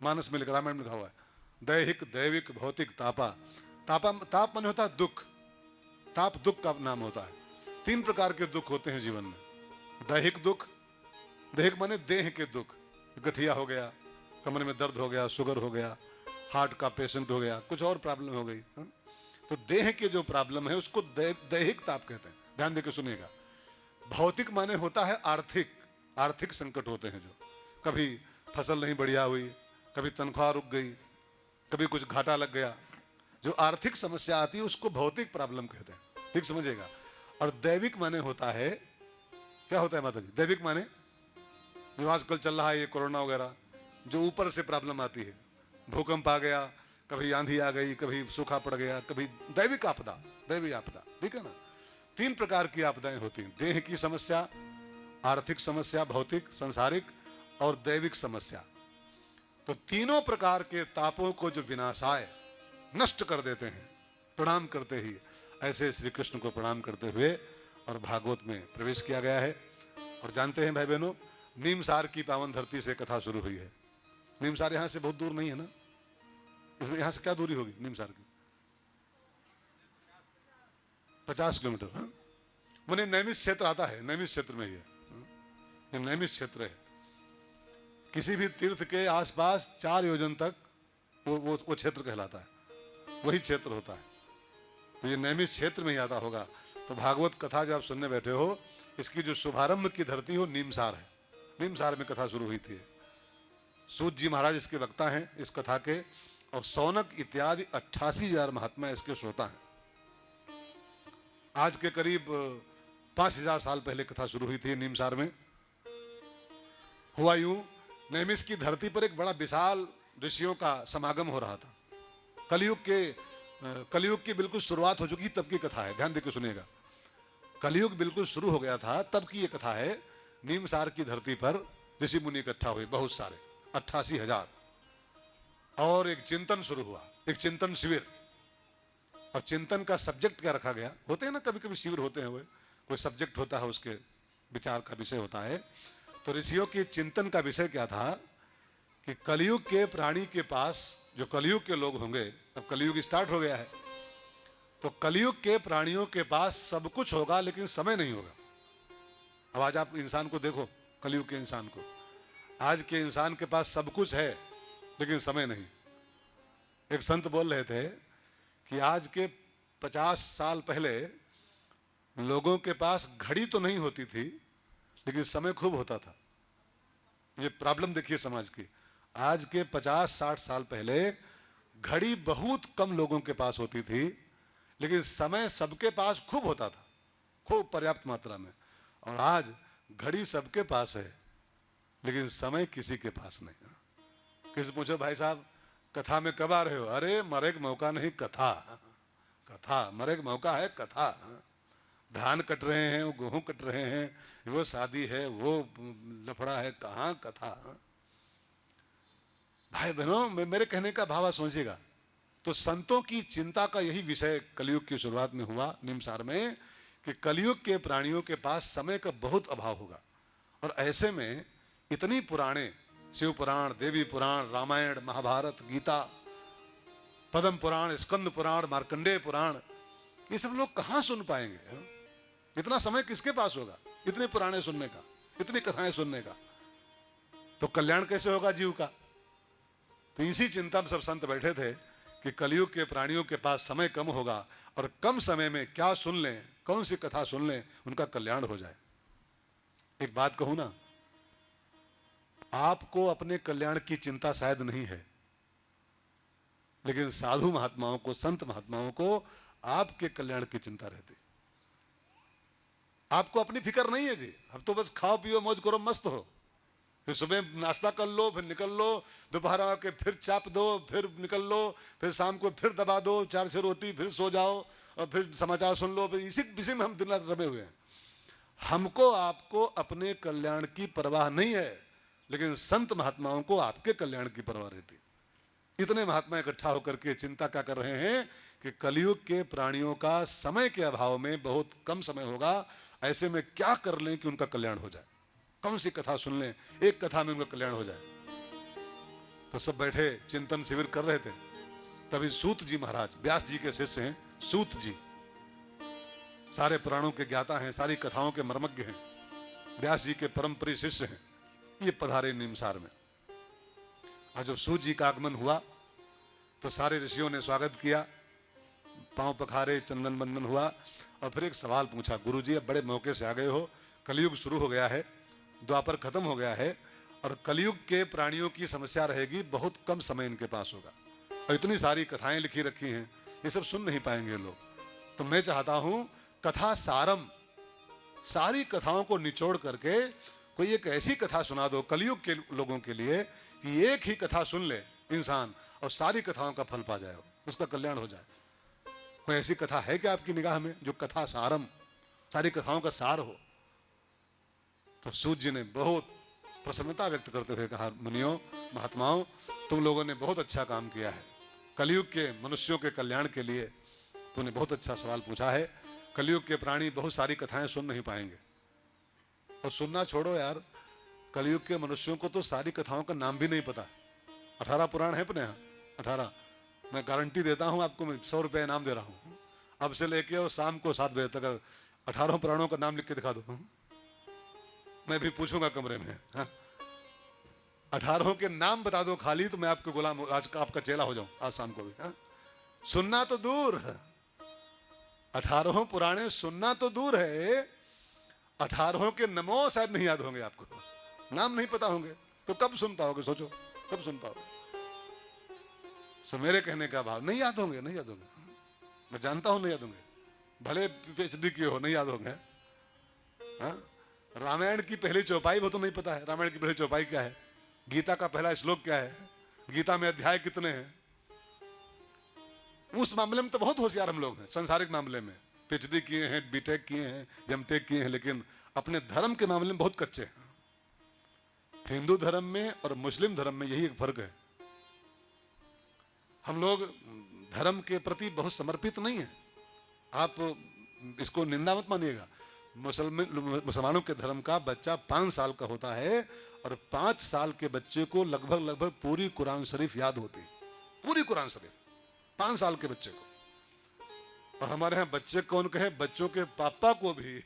मानस में लिखा, रामायण में लिखा हुआ है दैहिक, दैविक, भौतिक, तापा। ताप माने होता है दुख। ताप दुख का नाम होता है। 3 प्रकार के दुख होते हैं जीवन में। दैहिक दुख, दैहिक माने देह के दुख, गठिया हो गया, कमर में दर्द हो गया, शुगर हो गया, हार्ट का पेशेंट हो गया, कुछ और प्रॉब्लम हो गई। तो देह के जो प्रॉब्लम है उसको दैहिक ताप कहते हैं। ध्यान देकर सुनिएगा। भौतिक माने होता है आर्थिक, आर्थिक संकट होते हैं जो, कभी फसल नहीं बढ़िया हुई, कभी तनख्वाह रुक गई, कभी कुछ घाटा लग गया, जो आर्थिक समस्या आती है उसको भौतिक प्रॉब्लम कहते हैं। ठीक समझिएगा। और दैविक माने होता है, क्या होता है माता जी? दैविक माने जो आजकल चल रहा है ये कोरोना वगैरह, जो ऊपर से प्रॉब्लम आती है, भूकंप आ गया, कभी आंधी आ गई, कभी सूखा पड़ गया, कभी दैविक आपदा, दैवी आपदा। ठीक है ना। 3 प्रकार की आपदाएं होती हैं, देह की समस्या, आर्थिक समस्या, भौतिक संसारिक, और दैविक समस्या। तो तीनों प्रकार के तापों को जो विनाशाय, नष्ट कर देते हैं प्रणाम करते ही, ऐसे श्री कृष्ण को प्रणाम करते हुए और भागवत में प्रवेश किया गया है। और जानते हैं भाई बहनों, नीमसार की पावन धरती से कथा शुरू हुई है। नीमसार यहाँ से बहुत दूर नहीं है ना, इसलिए यहाँ से क्या दूरी होगी नीमसार की? 50 किलोमीटर। हाँ, मैंने नैमिष क्षेत्र आता है, नैमिष क्षेत्र में ही है। ये नैमिष क्षेत्र है। किसी भी तीर्थ के आसपास 4 योजन तक वो क्षेत्र कहलाता है, वही क्षेत्र होता है। तो ये नैमिष क्षेत्र में ही आता होगा। तो भागवत कथा जब आप सुनने बैठे हो, इसकी जो शुभारंभ की धरती हो नीमसार है। नीमसार में कथा शुरू हुई थी। सूत जी महाराज इसके वक्ता हैं इस कथा के, और सौनक इत्यादि 88,000 महात्मा इसके श्रोता हैं। आज के करीब 5,000 साल पहले कथा शुरू हुई थी नीमसार में। हुआ यूं, नैमिष की धरती पर एक बड़ा विशाल ऋषियों का समागम हो रहा था। कलयुग की बिल्कुल शुरुआत हो चुकी तब की कथा है। ध्यान देकर सुनिएगा। कलयुग बिल्कुल शुरू हो गया था तब की ये कथा है। नीमसार की धरती पर ऋषि मुनि इकट्ठा हुए, बहुत सारे, 88,000। और एक चिंतन शुरू हुआ, एक चिंतन शिविर। और चिंतन का सब्जेक्ट क्या रखा गया? होते हैं ना कभी कभी शिविर होते हैं, हुए कोई सब्जेक्ट होता है, उसके विचार का विषय होता है। तो ऋषियों के चिंतन का विषय क्या था कि कलयुग के प्राणी के पास, जो कलयुग के लोग होंगे, अब कलयुग स्टार्ट हो गया है, तो कलयुग के प्राणियों के पास सब कुछ होगा लेकिन समय नहीं होगा। अब आज आप इंसान को देखो, कलयुग के इंसान को, आज के इंसान के पास सब कुछ है लेकिन समय नहीं। एक संत बोल रहे थे कि आज के 50 साल पहले लोगों के पास घड़ी तो नहीं होती थी लेकिन समय खूब होता था। ये प्रॉब्लम देखिए समाज की। आज के 50-60 साल पहले घड़ी बहुत कम लोगों के पास होती थी लेकिन समय सबके पास खूब होता था, खूब पर्याप्त मात्रा में। और आज घड़ी सबके पास है लेकिन समय किसी के पास नहीं। किसी पूछो भाई साहब कथा में कब आ रहे हो? अरे मरे का मौका नहीं, कथा, कथा मरे का मौका है, कथा। धान कट रहे हैं, वो गेहूं कट रहे हैं, वो शादी है, वो लफड़ा है, कहाँ कथा। भाई बहनों, मेरे कहने का भाव समझिएगा। तो संतों की चिंता का यही विषय कलयुग की शुरुआत में हुआ नीमसार में, कि कलयुग के प्राणियों के पास समय का बहुत अभाव होगा। और ऐसे में इतनी पुराणे, शिव पुराण, देवी पुराण, रामायण, महाभारत, गीता, पद्म पुराण, स्कंद पुराण, मार्कंडेय पुराण, ये सब लोग कहाँ सुन पाएंगे? इतना समय किसके पास होगा इतने पुराने सुनने का, इतनी कथाएं सुनने का? तो कल्याण कैसे होगा जीव का? तो इसी चिंता में सब संत बैठे थे कि कलयुग के प्राणियों के पास समय कम होगा और कम समय में क्या सुन लें, कौन सी कथा सुन लें, उनका कल्याण हो जाए। एक बात कहूं ना, आपको अपने कल्याण की चिंता शायद नहीं है, लेकिन साधु महात्माओं को, संत महात्माओं को आपके कल्याण की चिंता रहती। आपको अपनी फिक्र नहीं है जी, अब तो बस खाओ पियो मौज करो, मस्त हो, फिर सुबह नाश्ता कर लो, फिर निकल लो, दोपहर आके फिर चाप दो, फिर निकल लो, फिर शाम को फिर दबा दो 4-6 रोटी, फिर सो जाओ और फिर समाचार सुन लो। इसी में हम दिन रात रमे हुए हैं। हमको आपको अपने कल्याण की परवाह नहीं है, लेकिन संत महात्माओं को आपके कल्याण की परवाह रहती। इतने महात्मा इकट्ठा होकर के चिंता क्या कर रहे हैं कि कलयुग के प्राणियों का समय के अभाव में बहुत कम समय होगा, ऐसे में क्या कर लें कि उनका कल्याण हो जाए, कौन सी कथा सुन लें, एक कथा में उनका कल्याण हो जाए। तो सब बैठे चिंतन शिविर कर रहे थे। तभी सूत जी महाराज, व्यास जी के शिष्य हैं सूत जी, सारे पुराणों के ज्ञाता हैं, सारी कथाओं के मर्मज्ञ हैं, व्यास जी के परम प्रिय शिष्य हैं, ये पधारे निमसार में। और जब सूत जी का आगमन हुआ तो सारे ऋषियों ने स्वागत किया, पांव पखारे, चंदन बंदन हुआ, और फिर एक सवाल पूछा, गुरुजी अब बड़े मौके से आ गए हो, कलयुग शुरू हो गया है, द्वापर खत्म हो गया है, और कलयुग के प्राणियों की समस्या रहेगी, बहुत कम समय इनके पास होगा, और इतनी सारी कथाएं लिखी रखी हैं, ये सब सुन नहीं पाएंगे लोग। तो मैं चाहता हूं कथा सारम, सारी कथाओं को निचोड़ करके कोई एक ऐसी कथा सुना दो कलयुग के लोगों के लिए कि एक ही कथा सुन ले इंसान और सारी कथाओं का फल पा जाए, उसका कल्याण हो जाए। कोई ऐसी कथा है क्या आपकी निगाह में जो कथा सारम, सारी कथाओं का सार हो? तो सूत जी ने बहुत प्रसन्नता व्यक्त करते हुए कहा, मुनियों, महात्माओं, तुम लोगों ने बहुत अच्छा काम किया है, कलयुग के मनुष्यों के कल्याण के लिए तुमने बहुत अच्छा सवाल पूछा है। कलयुग के प्राणी बहुत सारी कथाएं सुन नहीं पाएंगे, और सुनना छोड़ो यार, कलयुग के मनुष्यों को तो सारी कथाओं का नाम भी नहीं पता। 18 पुराण है अपने यहाँ, 18, मैं गारंटी देता हूँ आपको, मैं 100 रुपये इनाम दे रहा हूँ, अब से लेके और शाम को 7 बजे तक 18 पुराणों का नाम लिख के दिखा दो, मैं भी पूछूंगा कमरे में। हाँ? 18 के नाम बता दो खाली, तो मैं आपके गुलाम, आज का आपका चेला हो जाऊं आज शाम को भी। हाँ? सुनना तो दूर, 18 पुराणे सुनना तो दूर है, 18 के नमो शायद नहीं याद होंगे आपको, नाम नहीं पता होंगे, तो कब सुन पाओगे? सोचो कब सुन पाओगे? सो मेरे कहने का भाव, नहीं याद होंगे, नहीं याद होंगे, मैं जानता हूं नहीं याद होंगे, भले PhD किए हो, नहीं याद होंगे। हाँ? रामायण की पहली चौपाई वो तो नहीं पता है, रामायण की पहली चौपाई क्या है, गीता का पहला श्लोक क्या है, गीता में अध्याय कितने हैं, उस मामले में तो बहुत होशियार हम लोग हैं। संसारिक मामले में PhD किए हैं, BTech किए हैं, MTech किए हैं, लेकिन अपने धर्म के मामले में बहुत कच्चे हैं। हिंदू धर्म में और मुस्लिम धर्म में यही एक फर्क है, हम लोग धर्म के प्रति बहुत समर्पित नहीं है। आप इसको निंदा मत मानिएगा, मुसलमानों के धर्म का बच्चा 5 साल का होता है, और 5 साल के बच्चे को लगभग पूरी कुरान शरीफ याद होती, पूरी कुरान शरीफ 5 साल के बच्चे को। और हमारे यहाँ बच्चे कौन कहे, बच्चों के पापा को भी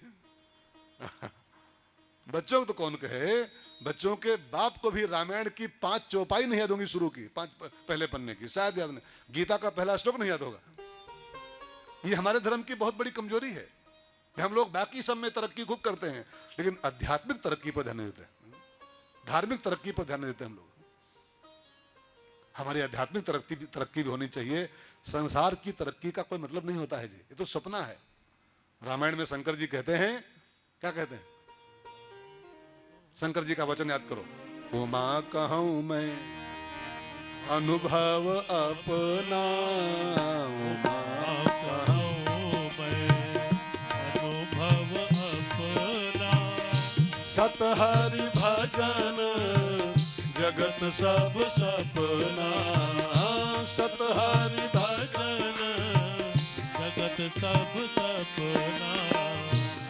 बच्चों को तो कौन कहे, बच्चों के बाप को भी रामायण की 5 चौपाई नहीं याद होंगी, शुरू की 5 पहले पन्ने की शायद याद नहीं, गीता का पहला श्लोक नहीं याद होगा। ये हमारे धर्म की बहुत बड़ी कमजोरी है, हम लोग बाकी सब में तरक्की खूब करते हैं, लेकिन आध्यात्मिक तरक्की पर ध्यान नहीं देते, धार्मिक तरक्की पर ध्यान नहीं देते हम लोग। हमारी आध्यात्मिक तरक्की भी होनी चाहिए, संसार की तरक्की का कोई मतलब नहीं होता है जी, ये तो सपना है। रामायण में शंकर जी कहते हैं, क्या कहते हैं, शंकर जी का वचन याद करो, उमा कहूं मैं अनुभव अपना, उमा सत हरि भजन जगत सब सपना, सत हरि भजन जगत सब सपना।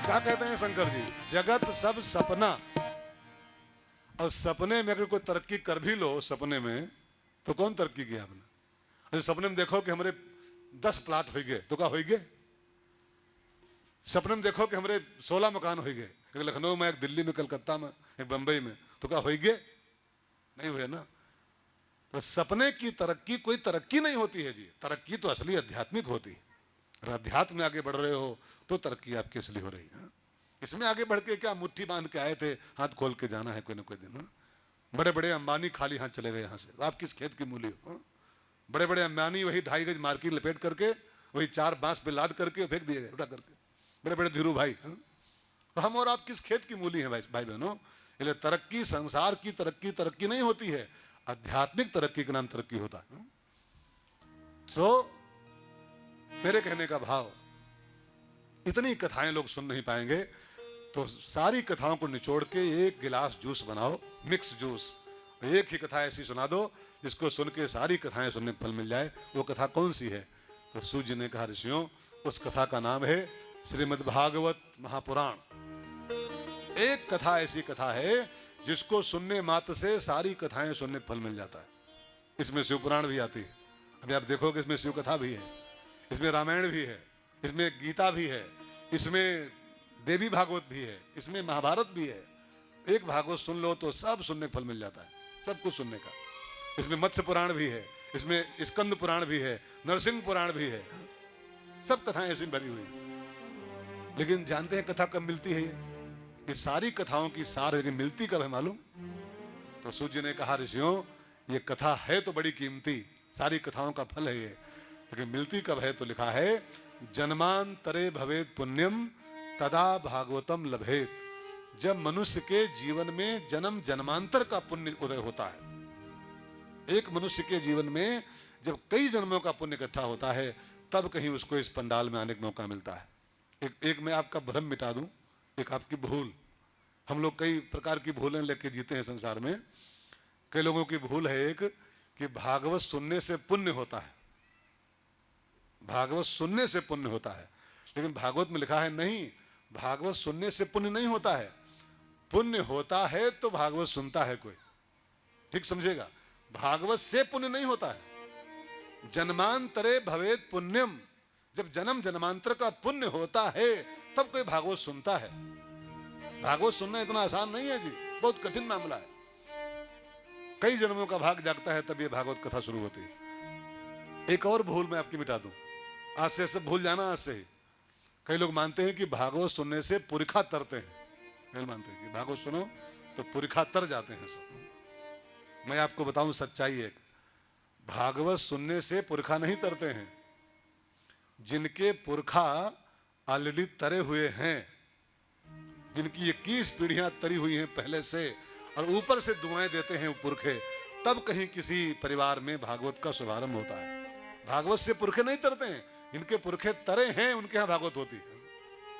क्या कहते हैं शंकर जी, जगत सब सपना। और सपने में अगर कोई तरक्की कर भी लो सपने में, तो कौन तरक्की किया आपने? अरे सपने में देखो कि हमारे 10 प्लाट हो गए, तो क्या हो गए? सपने में देखो कि हमारे 16 मकान हो गए, एक लखनऊ में, एक दिल्ली में, कलकत्ता में, एक बंबई में, तो क्या हो गए? नहीं हुए ना। तो सपने की तरक्की कोई तरक्की नहीं होती है जी, तरक्की तो असली आध्यात्मिक होती है। और अध्यात्म में आगे बढ़ रहे हो तो तरक्की आपकी असली हो रही है। इसमें आगे बढ़ के क्या मुट्ठी बांध के आए थे, हाथ खोल के जाना है कोई ना कोई दिन। बड़े बड़े अंबानी खाली हाथ चले गए यहाँ से, आप किस खेत की मूली हो? बड़े बड़े अंबानी वही 2.5 गज मार्किन लपेट करके, वही 4 बांस पे लाद करके फेंक दिए गए उठा करके, बड़े बड़े धीरू भाई। तो हम और आप किस खेत की मूली हैं भाई बहनों? इसलिए तरक्की, संसार की तरक्की नहीं होती है, आध्यात्मिक तरक्की का नाम तरक्की होता है। तो मेरे कहने का भाव, इतनी कथाएं लोग सुन नहीं पाएंगे, तो सारी कथाओं को निचोड़ के एक गिलास जूस बनाओ, मिक्स जूस, एक ही कथा ऐसी सुना दो जिसको सुन के सारी कथाएं सुनने का फल मिल जाए। वो कथा कौन सी है? तो सूत जी ने कहा, ऋषियों, उस कथा का नाम है श्रीमद् भागवत महापुराण। एक कथा ऐसी कथा है जिसको सुनने मात्र से सारी कथाएं सुनने का फल मिल जाता है। इसमें शिव पुराण भी आती है, अभी आप देखोगे इसमें शिव कथा भी है, इसमें रामायण भी है, इसमें गीता भी है, इसमें देवी भागवत भी है, इसमें महाभारत भी है। एक भागवत सुन लो तो सब सुनने का फल मिल जाता है, सब कुछ सुनने का। इसमें मत्स्य पुराण भी है, इसमें स्कंद पुराण भी है, नरसिंह पुराण भी है, सब कथाएं ऐसी भरी हुई हैं। लेकिन जानते हैं कथा कब मिलती है? ये सारी कथाओं की सार लेकिन मिलती कब है मालूम? तो सूर्य जी ने कहा, ऋषियों ये कथा है तो बड़ी कीमती, सारी कथाओं का फल है ये, लेकिन मिलती कब है? तो लिखा है जन्मांतरे भवेत पुण्यम तदा भागवतम लभेत। जब मनुष्य के जीवन में जन्म जन्मांतर का पुण्य उदय होता है, एक मनुष्य के जीवन में जब कई जन्मों का पुण्य इकट्ठा होता है, तब कहीं उसको इस पंडाल में आने का मौका मिलता है। एक मैं आपका भ्रम मिटा दूं, एक आपकी भूल। हम लोग कई प्रकार की भूलें लेके जीते हैं संसार में। कई लोगों की भूल है एक कि भागवत सुनने से पुण्य होता है, भागवत सुनने से पुण्य होता है। लेकिन भागवत में लिखा है नहीं, भागवत सुनने से पुण्य नहीं होता है, पुण्य होता है तो भागवत सुनता है कोई। ठीक समझेगा, भागवत से पुण्य नहीं होता है। जन्मांतरे भवेत पुण्यम, जब जन्म जन्मांतर का पुण्य होता है तब कोई भागवत सुनता है। भागवत सुनना इतना आसान नहीं है जी, बहुत कठिन मामला है। कई जन्मों का भाग जागता है तब ये भागवत कथा शुरू होती है। एक और भूल मैं आपकी मिटा दूं, आज से सब भूल जाना, आज से ही। कई लोग मानते हैं कि भागवत सुनने से पुरखा तरते हैं। कई मानते हैं कि भागवत सुनो तो पुरखा तर जाते हैं सब। मैं आपको बताऊं सच्चाई एक, भागवत सुनने से पुरखा नहीं तरते हैं। जिनके पुरखा ऑलरेडी तरे हुए हैं, जिनकी 21 पीढ़ियां तरी हुई हैं पहले से, और ऊपर से दुआएं देते हैं वो पुरखे, तब कहीं किसी परिवार में भागवत का शुभारंभ होता है। भागवत से पुरखे नहीं तरते हैं, जिनके पुरखे तरे हैं उनके यहाँ भागवत होती है,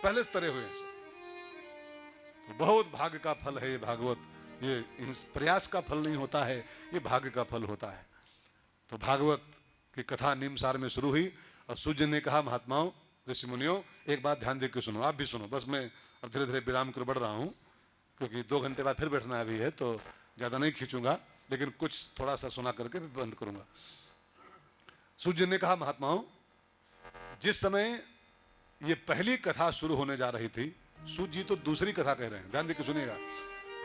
पहले से तरे हुए हैं। तो बहुत भाग्य का फल है ये भागवत, ये प्रयास का फल नहीं होता है, ये भाग्य का फल होता है। तो भागवत की कथा निम्नसार में शुरू हुई और सूर्य ने कहा, महात्माओं ऋषि मुनियों एक बात ध्यान देकर सुनो, आप भी सुनो। बस मैं अब धीरे धीरे विराम कर बढ़ रहा हूँ, क्योंकि 2 घंटे बाद फिर बैठना अभी है, तो ज़्यादा नहीं खींचूंगा, लेकिन कुछ थोड़ा सा सुना करके बंद करूंगा। सूर्य ने कहा, महात्माओं जिस समय ये पहली कथा शुरू होने जा रही थी, सूर्य जी तो दूसरी कथा कह रहे हैं, ध्यान देकर सुनिएगा।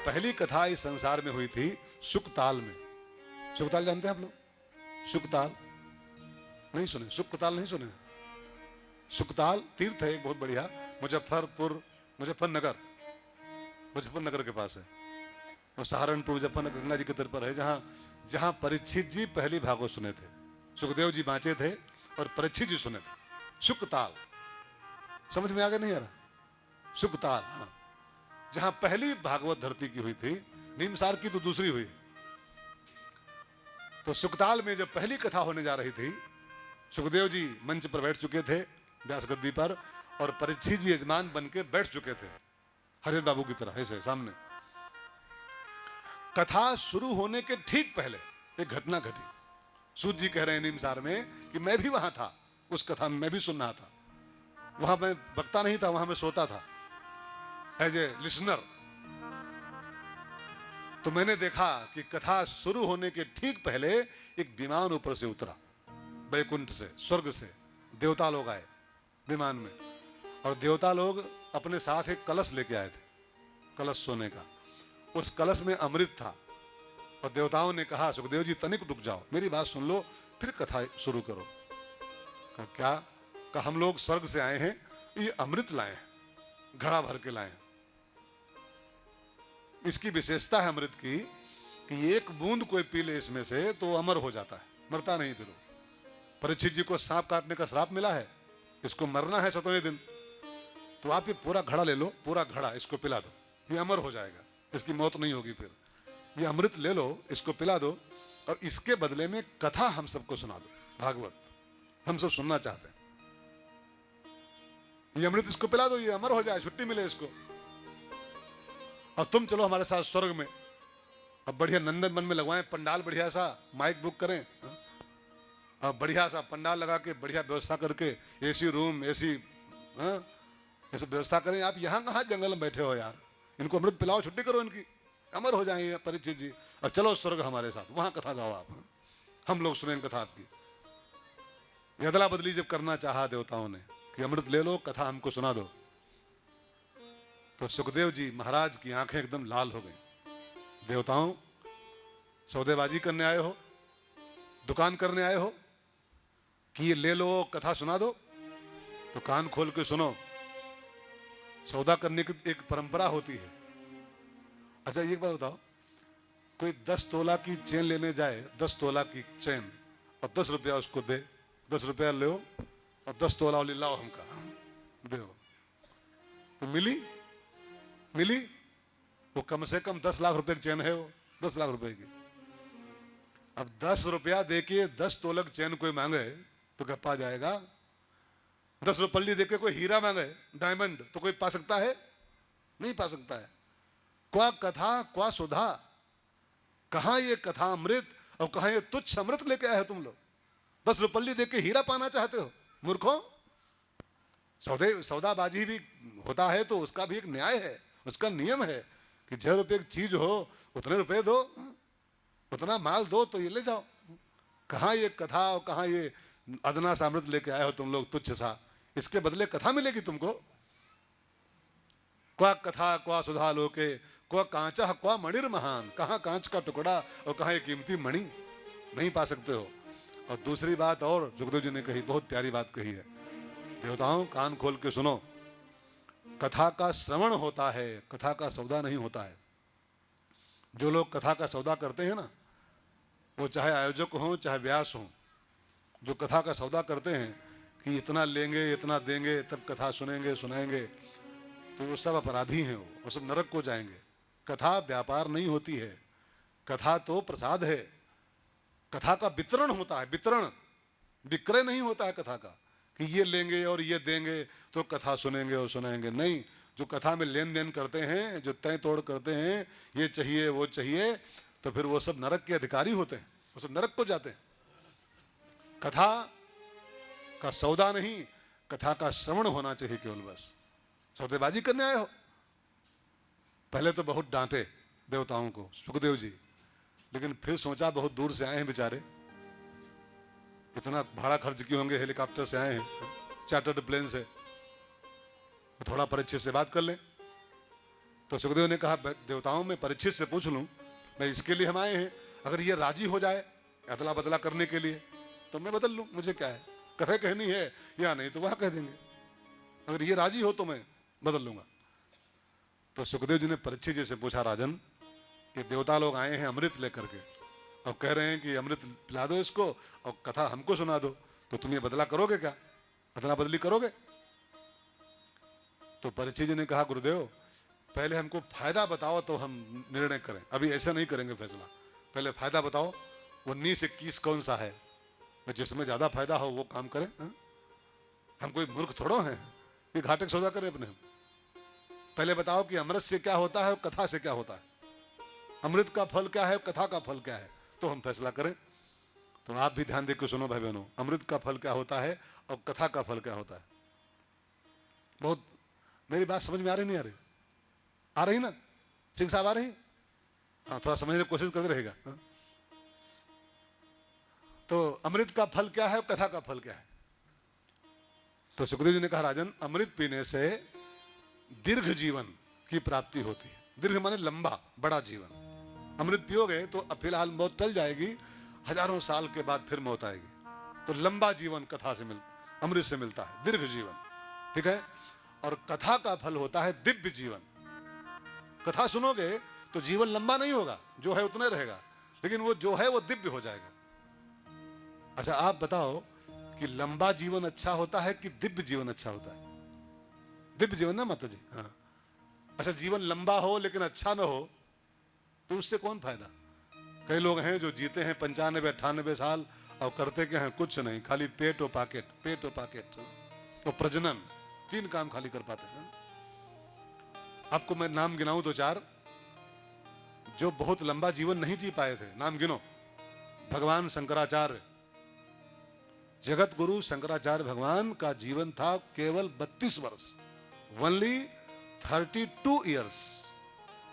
पहली कथा इस संसार में हुई थी सुकताल में। सुकताल जानते हैं आप लोग? सुकताल नहीं सुने? सुकताल नहीं सुने? सुकताल तीर्थ है एक बहुत बढ़िया, मुजफ्फरनगर के पास है। वो सहारनपुर मुजफ्फरनगर गंगा जी के तट पर है, जहां परीक्षित जी पहली भागवत सुने थे। सुखदेव जी बांचे थे और परीक्षित जी सुने थे। सुकताल समझ में आ गया नहीं आ रहा? सुकताल, हाँ, जहां पहली भागवत धरती की हुई थी, निमसार की तो दूसरी हुई। तो सुकताल में जब पहली कथा होने जा रही थी, सुखदेव जी मंच पर बैठ चुके थे व्यास गद्दी पर, और परीक्षित जी यजमान बन के बैठ चुके थे हरे बाबू की तरह ऐसे सामने। कथा शुरू होने के ठीक पहले एक घटना घटी। सूर्य जी कह रहे हैं निमसार में कि मैं भी वहां था, उस कथा में मैं भी सुन रहा था। वहां मैं वक्ता नहीं था, वहां मैं सोता था एज ए लिसनर। तो मैंने देखा कि कथा शुरू होने के ठीक पहले एक विमान ऊपर से उतरा, वैकुंठ से, स्वर्ग से देवता लोग आए विमान में, और देवता लोग अपने साथ एक कलश लेके आए थे, कलश सोने का। उस कलश में अमृत था, और देवताओं ने कहा, सुखदेव जी तनिक रुक जाओ, मेरी बात सुन लो, फिर कथा शुरू करो। कहा क्या? कहा हम लोग स्वर्ग से आए हैं, ये अमृत लाए हैं, घड़ा भर के लाए हैं। इसकी विशेषता है अमृत की कि एक बूंद कोई पी ले इसमें से तो अमर हो जाता है, मरता नहीं। फिर परीक्षित जी को सांप काटने का श्राप मिला है, इसको मरना है 7वें दिन, तो आप ये पूरा घड़ा ले लो, पूरा घड़ा इसको पिला दो, ये अमर हो जाएगा, इसकी मौत नहीं होगी। फिर ये अमृत ले लो, इसको पिला दो, और इसके बदले में कथा हम सबको सुना दो, भागवत हम सब सुनना चाहते हैं। ये अमृत इसको पिला दो, ये अमर हो जाए, छुट्टी मिले इसको, और तुम चलो हमारे साथ स्वर्ग में। अब बढ़िया नंदन वन में लगवाएं पंडाल, बढ़िया सा माइक बुक करें, अब बढ़िया सा पंडाल लगा के बढ़िया व्यवस्था करके, एसी रूम, एसी ऐसे व्यवस्था करें। आप यहाँ कहाँ जंगल में बैठे हो यार, इनको अमृत पिलाओ, छुट्टी करो इनकी, अमर हो जाएंगे परीक्षित जी, और चलो स्वर्ग हमारे साथ, वहाँ कथा गाओ आप, हम लोग सुनें कथा आपकी। अदला बदली जब करना चाहा देवताओं ने कि अमृत ले लो, कथा हमको सुना दो, तो सुखदेव जी महाराज की आंखें एकदम लाल हो गई। देवताओं, सौदेबाजी करने आए हो, दुकान करने आए हो कि ये ले लो कथा सुना दो? तो कान खोल के सुनो, सौदा करने की एक परंपरा होती है। अच्छा एक बात बताओ, कोई 10 तोला की चेन लेने जाए, 10 तोला की चेन, और 10 रुपया उसको दे, 10 रुपया लो और 10 तोला वाली लाओ हमका दो, तो मिली? वो कम से कम 10 लाख रुपए की चेन है, वो 10 लाख रुपए की। अब 10 रुपया देके 10 तोलक चेन कोई मांगे तो क्या पा जाएगा? 10 रुपये देके कोई हीरा मांगे, डायमंड, तो कोई पा सकता है? नहीं पा सकता है। क्वा कथा क्वा सुधा, कहां ये कथा अमृत और कहां ये तुच्छ अमृत लेके आए हो तुम लोग? 10 रुपये देके हीरा पाना चाहते हो मूर्खों? सौदाबाजी भी होता है तो उसका भी एक न्याय है, उसका नियम है कि 6 रुपए की चीज हो उतने रुपए दो, उतना माल दो तो ये ले जाओ। कहां ये कथा और कहां ये अदना सा अमृत लेके आए हो तुम लोग तुच्छ सा, इसके बदले कथा मिलेगी तुमको। क्वा कथा क्वा सुधा लोके क्वा कांचा क्वा मणिर महान, कहां कांच का टुकड़ा और कहां एक कीमती मणि, नहीं पा सकते हो। और दूसरी बात और सुखदेव जी ने कही, बहुत प्यारी बात कही है, देवताओं कान खोल के सुनो, कथा का श्रवण होता है, कथा का सौदा नहीं होता है। जो लोग कथा का सौदा करते हैं ना, वो चाहे आयोजक हो चाहे व्यास हो, जो कथा का सौदा करते हैं कि इतना लेंगे इतना देंगे तब कथा सुनेंगे सुनाएंगे, तो वो सब अपराधी हैं, वो सब नरक को जाएंगे। कथा व्यापार नहीं होती है, कथा तो प्रसाद है। कथा का वितरण होता है, वितरण, विक्रय नहीं होता है कथा का कि ये लेंगे और ये देंगे तो कथा सुनेंगे और सुनाएंगे। नहीं, जो कथा में लेन देन करते हैं, जो तय तोड़ करते हैं, ये चाहिए वो चाहिए, तो फिर वो सब नरक के अधिकारी होते हैं, वो सब नरक को जाते हैं। कथा का सौदा नहीं, कथा का श्रवण होना चाहिए केवल, बस। सौदेबाजी करने आए हो? पहले तो बहुत डांटे देवताओं को सुखदेव जी, लेकिन फिर सोचा बहुत दूर से आए हैं बेचारे, इतना भाड़ा खर्च किए होंगे, हेलीकॉप्टर से आए हैं, चार्टर्ड प्लेन से, तो थोड़ा परीक्षित से बात कर लें। तो सुखदेव ने कहा, देवताओं में परीक्षित से पूछ लूं, मैं इसके लिए हम आए हैं, अगर ये राजी हो जाए अदला बदला करने के लिए तो मैं बदल लूं, मुझे क्या है, कथा कहनी है या नहीं तो वहां कह देंगे, अगर ये राजी हो तो मैं बदल लूंगा। तो सुखदेव जी ने परीक्षित जी से पूछा, राजन ये देवता लोग आए हैं अमृत लेकर के और कह रहे हैं कि अमृत पिला दो इसको और कथा हमको सुना दो, तो तुम ये बदला करोगे क्या, अदला बदली करोगे? तो परीक्षित जी ने कहा, गुरुदेव पहले हमको फायदा बताओ तो हम निर्णय करें, अभी ऐसा नहीं करेंगे फैसला, पहले फायदा बताओ, 19-21 कौन सा है, जिसमें ज्यादा फायदा हो वो काम करें। हम कोई मूर्ख थोड़ो हैं कि घाटे सौदा करें अपने। पहले बताओ कि अमृत से क्या होता है और कथा से क्या होता है, अमृत का फल क्या है, कथा का फल क्या है, तो हम फैसला करें। तो आप भी ध्यान देकर सुनो भाई बहनों, अमृत का फल क्या होता है और कथा का फल क्या होता है। बहुत, मेरी बात समझ में आ रही नहीं आ रही? आ रही ना सिंह साहब, आ रही? हाँ, थोड़ा समझने की कोशिश करते रहेगा। हाँ? तो अमृत का फल क्या है, कथा का फल क्या है? तो सुखदेव जी ने कहा, राजन अमृत पीने से दीर्घ जीवन की प्राप्ति होती है। दीर्घ माने लंबा बड़ा जीवन। अमृत पियोगे तो अब फिलहाल मौत टल जाएगी, हजारों साल के बाद फिर मौत आएगी, तो लंबा जीवन कथा से अमृत से मिलता है, दीर्घ जीवन, ठीक है। और कथा का फल होता है दिव्य जीवन। कथा सुनोगे तो जीवन लंबा नहीं होगा, जो है उतना रहेगा, लेकिन वो जो है वो दिव्य हो जाएगा। अच्छा आप बताओ कि लंबा जीवन अच्छा होता है कि दिव्य जीवन अच्छा होता है? दिव्य जीवन ना माता जी? हाँ। अच्छा जीवन लंबा हो लेकिन अच्छा ना हो तो उससे कौन फायदा? कई लोग हैं जो जीते हैं 95-98 साल और करते क्या हैं, कुछ नहीं, खाली पेट और पॉकेट, पेट और पॉकेट और प्रजनन, 3 काम खाली कर पाते हैं। आपको मैं नाम गिनाऊं 2-4 जो बहुत लंबा जीवन नहीं जी पाए थे, नाम गिनो। भगवान शंकराचार्य, जगत गुरु शंकराचार्य भगवान का जीवन था केवल 32 वर्ष, ओनली 32 ईयर्स।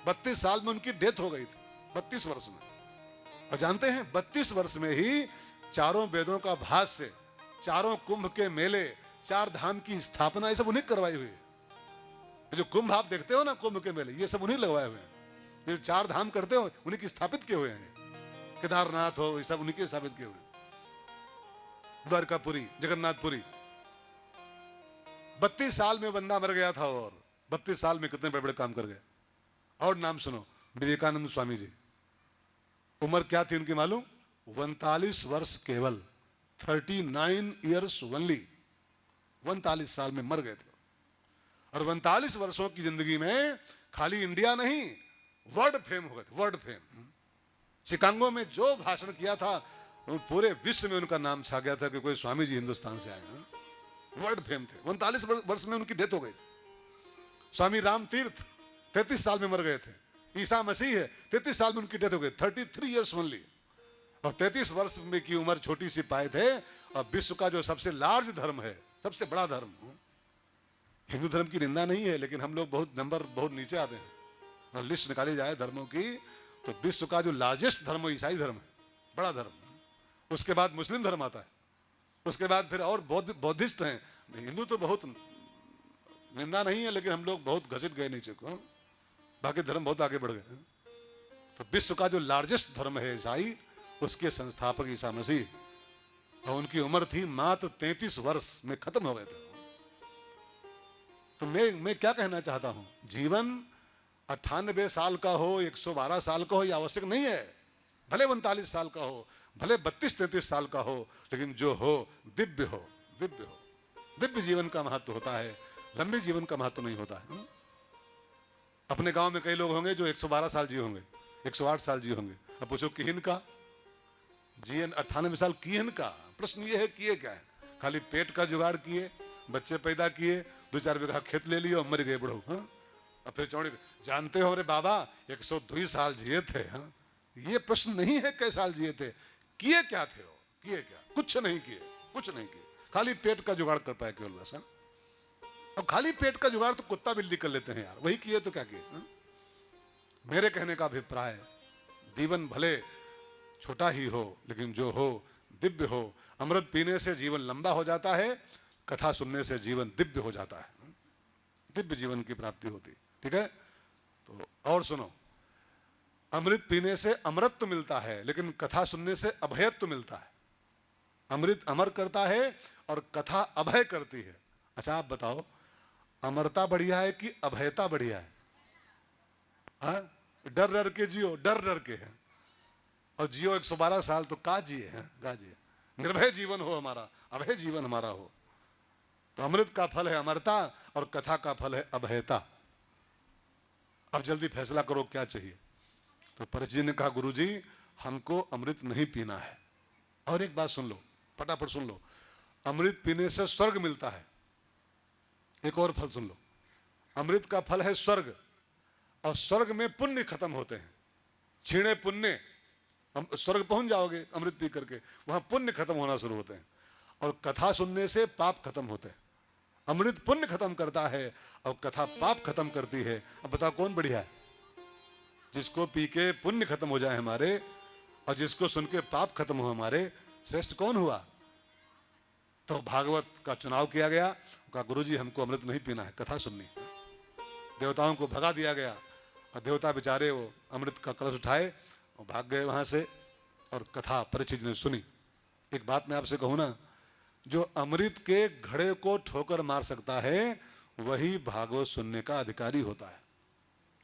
32 साल में उनकी डेथ हो गई थी, 32 वर्ष में। और जानते हैं 32 वर्ष में ही चारों वेदों का भाष्य चारों कुंभ के मेले, 4 धाम की स्थापना, ये सब उन्हीं करवाई हुई है। जो कुंभ आप देखते हो ना, कुंभ के मेले, ये सब उन्हीं लगवाए हुए हैं। जो 4 धाम करते हो उन्हीं की स्थापित किए हुए हैं। केदारनाथ हो, ये सब उन्हीं के स्थापित किए हुए हैं। द्वारकापुरी, जगन्नाथपुरी। 32 साल में बंदा मर गया था, और 32 साल में कितने बड़े बड़े काम कर गए। और नाम सुनो, विवेकानंद स्वामी जी, उम्र क्या थी उनकी मालूम? 39 वर्ष केवल, 39 ईयर्स ओनली। 39 साल में मर गए थे। और 39 वर्षों की जिंदगी में खाली इंडिया नहीं, वर्ल्ड फेम हो गए, वर्ल्ड फेम। शिकागो में जो भाषण किया था, पूरे विश्व में उनका नाम छा गया था कि कोई स्वामी जी हिंदुस्तान से आए हैं। वर्ल्ड फेम थे। 39 वर्ष में उनकी डेथ हो गई। स्वामी राम तीर्थ 33 साल में मर गए थे। ईसा मसीह है, 33 साल में उनकी डेथ हो गई, 33 ईयर्स ओनली। और 33 वर्ष में की उम्र छोटी सी पाए थे। और विश्व का जो सबसे लार्ज धर्म है, सबसे बड़ा धर्म, हिंदू धर्म की निंदा नहीं है, लेकिन हम लोग बहुत नीचे आते हैं। और लिस्ट निकाली जाए धर्मों की, तो विश्व का जो लार्जेस्ट धर्म है ईसाई धर्म है, बड़ा धर्म। उसके बाद मुस्लिम धर्म आता है, उसके बाद फिर और बौद्धिस्ट हैं। हिंदू तो बहुत निंदा नहीं है, लेकिन हम लोग बहुत घसीट गए नीचे को, बाकी धर्म बहुत आगे बढ़ गए। तो विश्व का जो लार्जेस्ट धर्म है ईसाई, उसके संस्थापक ईसा मसीह, और उनकी उम्र थी मात्र 33 वर्ष में खत्म हो गए थे। तो मैं क्या कहना चाहता हूं, जीवन 98 साल का हो, 112 साल का हो, यह आवश्यक नहीं है। भले 39 साल का हो, भले 32-33 साल का हो, लेकिन जो हो दिव्य हो, दिव्य हो। दिव्य जीवन का महत्व होता है, लंबे जीवन का महत्व नहीं होता है। अपने गांव में कई लोग होंगे जो 112 साल जिए होंगे, 108 साल जिए होंगे। अब पूछो किहन का जिए 98 साल, किहन का? प्रश्न ये है, किए क्या है? खाली पेट का जुगाड़ किए, बच्चे पैदा किए, 2-4 बीघा खेत ले लिए और मर गए बुढ़ो। हाँ, और फिर चौड़ी जानते हो, अरे बाबा 102 साल जिए थे। हाँ, ये प्रश्न नहीं है कै साल जिए थे, किए क्या थे वो, किए क्या? कुछ नहीं किए, कुछ नहीं किए, खाली पेट का जुगाड़ कर पाए केवल बस। अब खाली पेट का जुगाड़ तो कुत्ता बिल्ली कर लेते हैं यार, वही किए तो क्या किए। मेरे कहने का अभिप्राय, जीवन भले छोटा ही हो, लेकिन जो हो दिव्य हो। अमृत पीने से जीवन लंबा हो जाता है, कथा सुनने से जीवन दिव्य हो जाता है, दिव्य जीवन की प्राप्ति होती। ठीक है, तो और सुनो, अमृत पीने से अमरत्व मिलता है, लेकिन कथा सुनने से अभयत्व मिलता है। अमृत अमर करता है और कथा अभय करती है। अच्छा आप बताओ, अमरता बढ़िया है कि अभयता बढ़िया है? हाँ, डर डर के जियो, डर डर के है, और जियो 112 साल तो का जिए हैं, का जिए। निर्भय जीवन हो हमारा, अभय जीवन हमारा हो। तो अमृत का फल है अमरता और कथा का फल है अभयता। अब जल्दी फैसला करो क्या चाहिए। तो परिचित जी ने कहा, गुरुजी हमको अमृत नहीं पीना है। और एक बात सुन लो, फटाफट सुन लो, अमृत पीने से स्वर्ग मिलता है। एक और फल सुन लो, अमृत का फल है स्वर्ग, और स्वर्ग में पुण्य खत्म होते हैं, छीणे पुण्य। स्वर्ग पहुंच जाओगे अमृत पी करके, वहां पुण्य खत्म होना शुरू होते हैं। और कथा सुनने से पाप खत्म होते हैं। अमृत पुण्य खत्म करता है और कथा पाप खत्म करती है। अब बताओ कौन बढ़िया है? जिसको पी के पुण्य खत्म हो जाए हमारे, और जिसको सुन के पाप खत्म हो हमारे, श्रेष्ठ कौन हुआ? तो भागवत का चुनाव किया गया। कहा गुरुजी हमको अमृत नहीं पीना है, कथा सुननी। देवताओं को भगा दिया गया, और देवता बेचारे वो अमृत का कलश उठाए और भाग गए वहां से, और कथा परिचित ने सुनी। एक बात मैं आपसे कहूं ना, जो अमृत के घड़े को ठोकर मार सकता है, वही भागवत सुनने का अधिकारी होता है।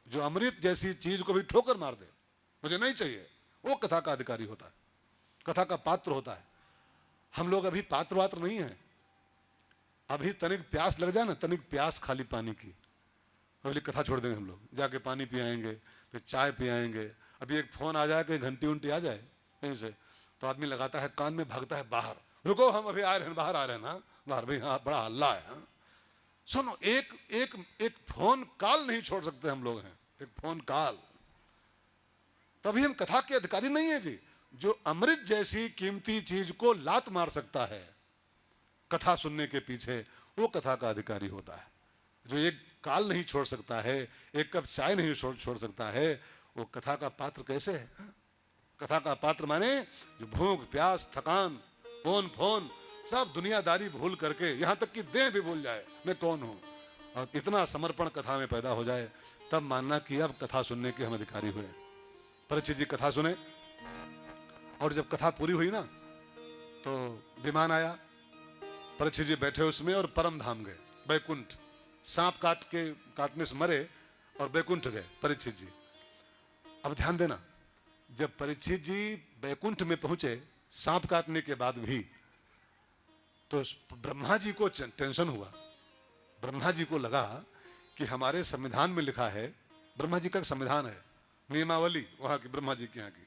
जो अमृत जैसी चीज को भी ठोकर मार दे, मुझे नहीं चाहिए, वो कथा का अधिकारी होता है, कथा का पात्र होता है। हम लोग अभी पात्र वात्र नहीं है। अभी तनिक प्यास लग जाए ना, तनिक प्यास खाली पानी की, अगली कथा छोड़ देंगे हम लोग, जाके पानी पियाएंगे, फिर चाय पियाएंगे। अभी एक फोन आ जाए, कहीं घंटी उंटी आ जाए कहीं से, तो आदमी लगाता है कान में, भागता है बाहर, रुको हम अभी आ रहे हैं, बाहर आ रहे हैं ना, बाहर भाई, हाँ बड़ा हल्ला है। हाँ? सुनो, एक फोन कॉल नहीं छोड़ सकते हम लोग हैं, एक फोन कॉल। तभी हम कथा के अधिकारी नहीं है जी। जो अमृत जैसी कीमती चीज को लात मार सकता है कथा सुनने के पीछे, वो कथा का अधिकारी होता है। जो एक काल नहीं छोड़ सकता है, एक कप चाय नहीं छोड़ सकता है, वो कथा का पात्र कैसे है? कथा का पात्र माने जो भूख प्यास थकान फोन सब दुनियादारी भूल करके, यहाँ तक कि देह भी भूल जाए मैं कौन हूँ, और इतना समर्पण कथा में पैदा हो जाए, तब मानना कि अब कथा सुनने के हम अधिकारी हुए। परीक्षित जी कथा सुने, और जब कथा पूरी हुई ना तो विमान आया, परीक्षित जी बैठे उसमें और परम धाम गए, बैकुंठ। सांप काटने से मरे और बैकुंठ गए परीक्षित जी। अब ध्यान देना, जब परीक्षित जी बैकुंठ में पहुंचे सांप काटने के बाद भी, तो ब्रह्मा जी को टेंशन हुआ। ब्रह्मा जी को लगा कि हमारे संविधान में लिखा है, ब्रह्मा जी का संविधान है, नियमावली वहां की, ब्रह्मा जी के यहाँ की,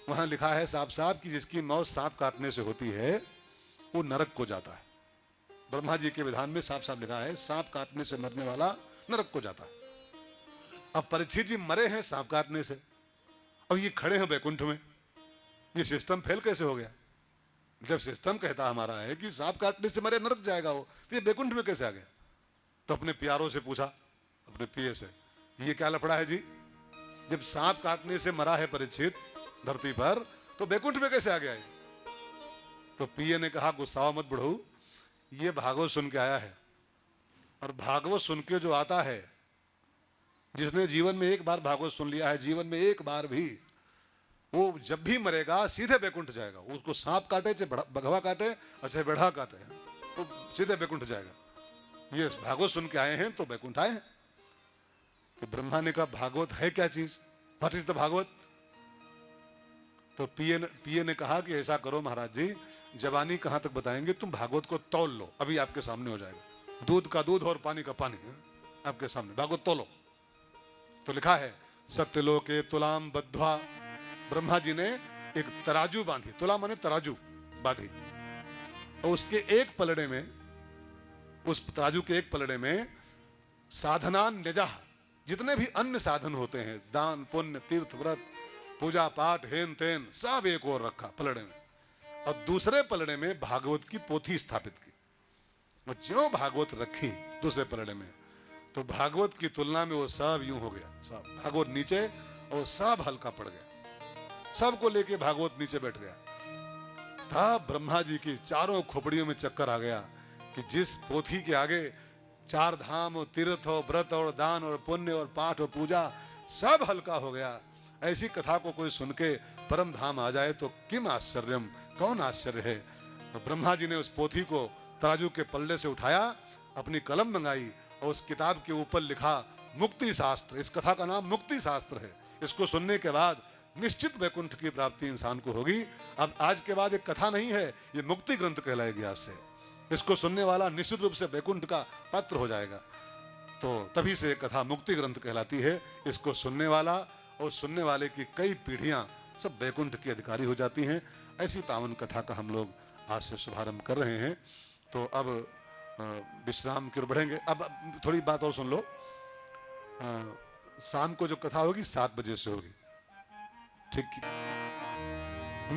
वहां लिखा है साफ साफ कि जिसकी मौत सांप काटने से होती है वो नरक को जाता है। ब्रह्मा जी के विधान में साफ साफ लिखा है सांप काटने से मरने वाला नरक को जाता है। अब परीक्षित जी मरे हैं सांप काटने से, और ये खड़े हैं बैकुंठ में। ये सिस्टम फेल कैसे हो गया? जब सिस्टम कहता हमारा है कि सांप काटने से मरे नरक जाएगा वो, तो ये बैकुंठ में कैसे आ गया? तो अपने प्यारों से पूछा, अपने पिए से, ये क्या लफड़ा है जी? जब सांप काटने से मरा है परीक्षित धरती पर, तो बैकुंठ में कैसे आ गया ये? तो पिए ने कहा, गुस्सा मत बढ़ो, ये भागवत सुन के आया है, और भागवत सुन के जो आता है, जिसने जीवन में एक बार भागवत सुन लिया है, जीवन में एक बार भी, वो जब भी मरेगा सीधे बैकुंठ जाएगा। उसको सांप काटे चाहे बघवा काटे और चाहे बेढ़ा काटे, तो सीधे बैकुंठ जाएगा। ये भागवत सुन के आए हैं तो बैकुंठ आए हैं। तो ब्रह्मा ने कहा भागवत है क्या चीज, व्हाट इज द भागवत? तो पिए ने कहा कि ऐसा करो महाराज जी, जवानी कहां तक बताएंगे, तुम भागवत को तौल लो, अभी आपके सामने हो जाएगा, दूध का दूध और पानी का पानी आपके सामने, भागवत तौलो। तो लिखा है, सत्यलोके तुलाम बद्ध्वा, ब्रह्मा जी ने एक तराजू बांधी, तुला माने तराजू बांधी, और उसके एक पलड़े में, उस तराजू के एक पलड़े में साधना निजाह, जितने भी अन्य साधन होते हैं, दान पुण्य तीर्थ व्रत पूजा पाठ हेन तेन, सब एक और रखा पलड़े में, और दूसरे पलड़े में भागवत की पोथी स्थापित की। और ज्यों भागवत रखी दूसरे पलड़े में, तो भागवत की तुलना में वो सब यूं हो गया, सब भागवत नीचे और सब हल्का पड़ गया, सबको लेके भागवत नीचे बैठ गया था। ब्रह्मा जी की चारों खोपड़ियों में चक्कर आ गया कि जिस पोथी के आगे चार धाम और तीर्थ और व्रत और दान और पुण्य और पाठ और पूजा सब हल्का हो गया, ऐसी कथा को कोई सुन के परम धाम आ जाए तो किम आश्चर्यम, कौन आश्चर्य है। तो ब्रह्मा जी ने उस पोथी को तराजू के पल्ले से उठाया, अपनी कलम मंगाई और उस किताब के ऊपर लिखा मुक्ति शास्त्र। इस कथा का नाम मुक्ति शास्त्र है। इसको सुनने के बाद निश्चित वैकुंठ की प्राप्ति इंसान को होगी। अब आज के बाद एक कथा नहीं है, ये मुक्ति ग्रंथ कहलाएगी आज से। इसको सुनने वाला निश्चित रूप से वैकुंठ का पात्र हो जाएगा। तो तभी से कथा मुक्ति ग्रंथ कहलाती है। इसको सुनने वाला और सुनने वाले की कई पीढ़ियां सब वैकुंठ की अधिकारी हो जाती हैं। ऐसी पावन कथा का हम लोग आज से शुभारंभ कर रहे हैं। तो अब विश्राम की ओर बढ़ेंगे। अब थोड़ी बात और सुन लो। शाम को जो कथा होगी 7 बजे से होगी, ठीक?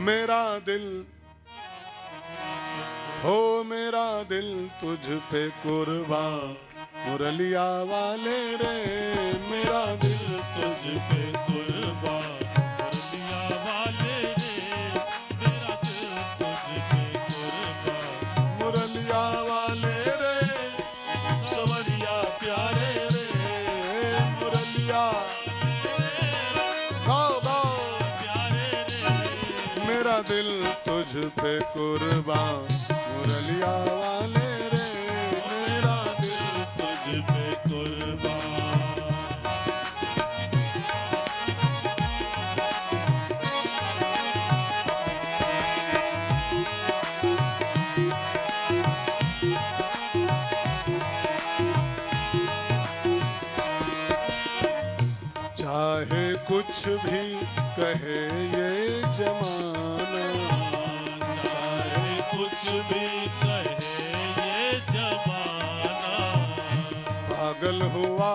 मेरा दिल हो मेरा दिल तुझ पे कुर्बान, मुरलिया वाले रे, मेरा दिल तुझ पे कुर्बान, मुरलिया वाले रे, मेरा दिल तुझ पे कुर्बान, मुरलिया वाले रे, सवरिया प्यारे रे, मुरलिया गाओ गाओ, प्यारे रे, मेरा दिल तुझ पे कुर्बान, मुरलिया वाले रे, मेरा दिल तुझ पे कुर्बान। चाहे कुछ भी कहे ये जमाना, चाहे कुछ भी कहे ये जमाना, पागल हुआ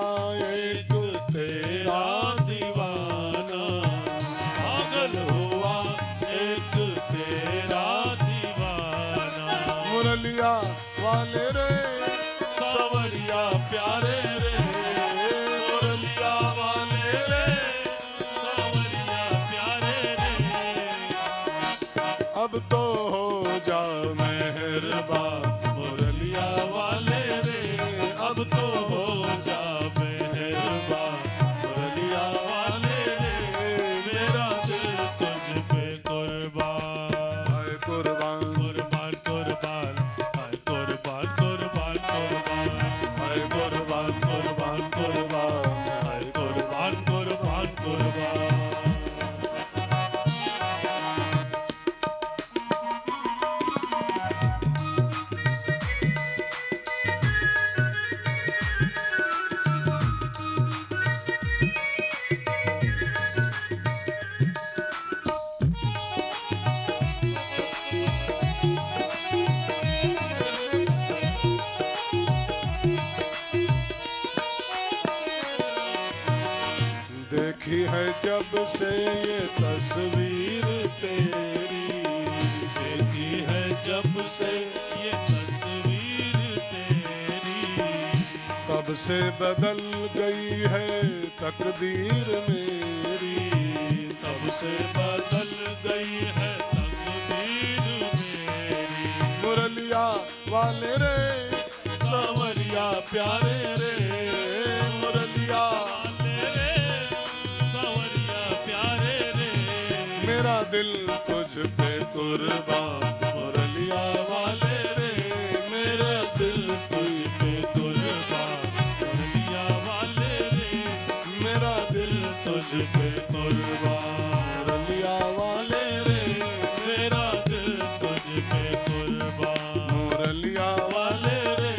एक तेरा दीवाना, पागल हुआ एक तेरा दीवाना, मुरलिया वाले रे, सावरिया प्यारे रे, मुरलिया वाले रे, सावरिया प्यारे रे, अब तो हो जा मेहरबान, मेहरबा मुरलिया वाले रे अब तो हो जा मेहरबा मुरलिया वाले रे मेरा दिल तुझ पे कुर्बान हाय कुर्बान कुर्बान कुर्बान हाय कुर्बान कुर्बान कुर्बान हाय कुर्बान कुर्बान कुर्बान हाय कुर्बान कुर्बान कुर्बान देखी है जब से ये तस्वीर तेरी, देखी है जब से ये तस्वीर तेरी तब से बदल गई है तकदीर मेरी। तब से बदल गई है तकदीर मेरी मुरलिया वाले रे सावरिया प्यारे रे मुरलिया वाले रे सावरिया प्यारे रे मेरा दिल तुझ पे कुर्बान मुरलिया वाले रे मेरा दिल तुझ पे कुर्बान मुरलिया वाले रे मेरा दिल तुझ पे कुर्बान मुरलिया वाले रे मेरा दिल तुझ पे कुर्बान मुरलिया वाले रे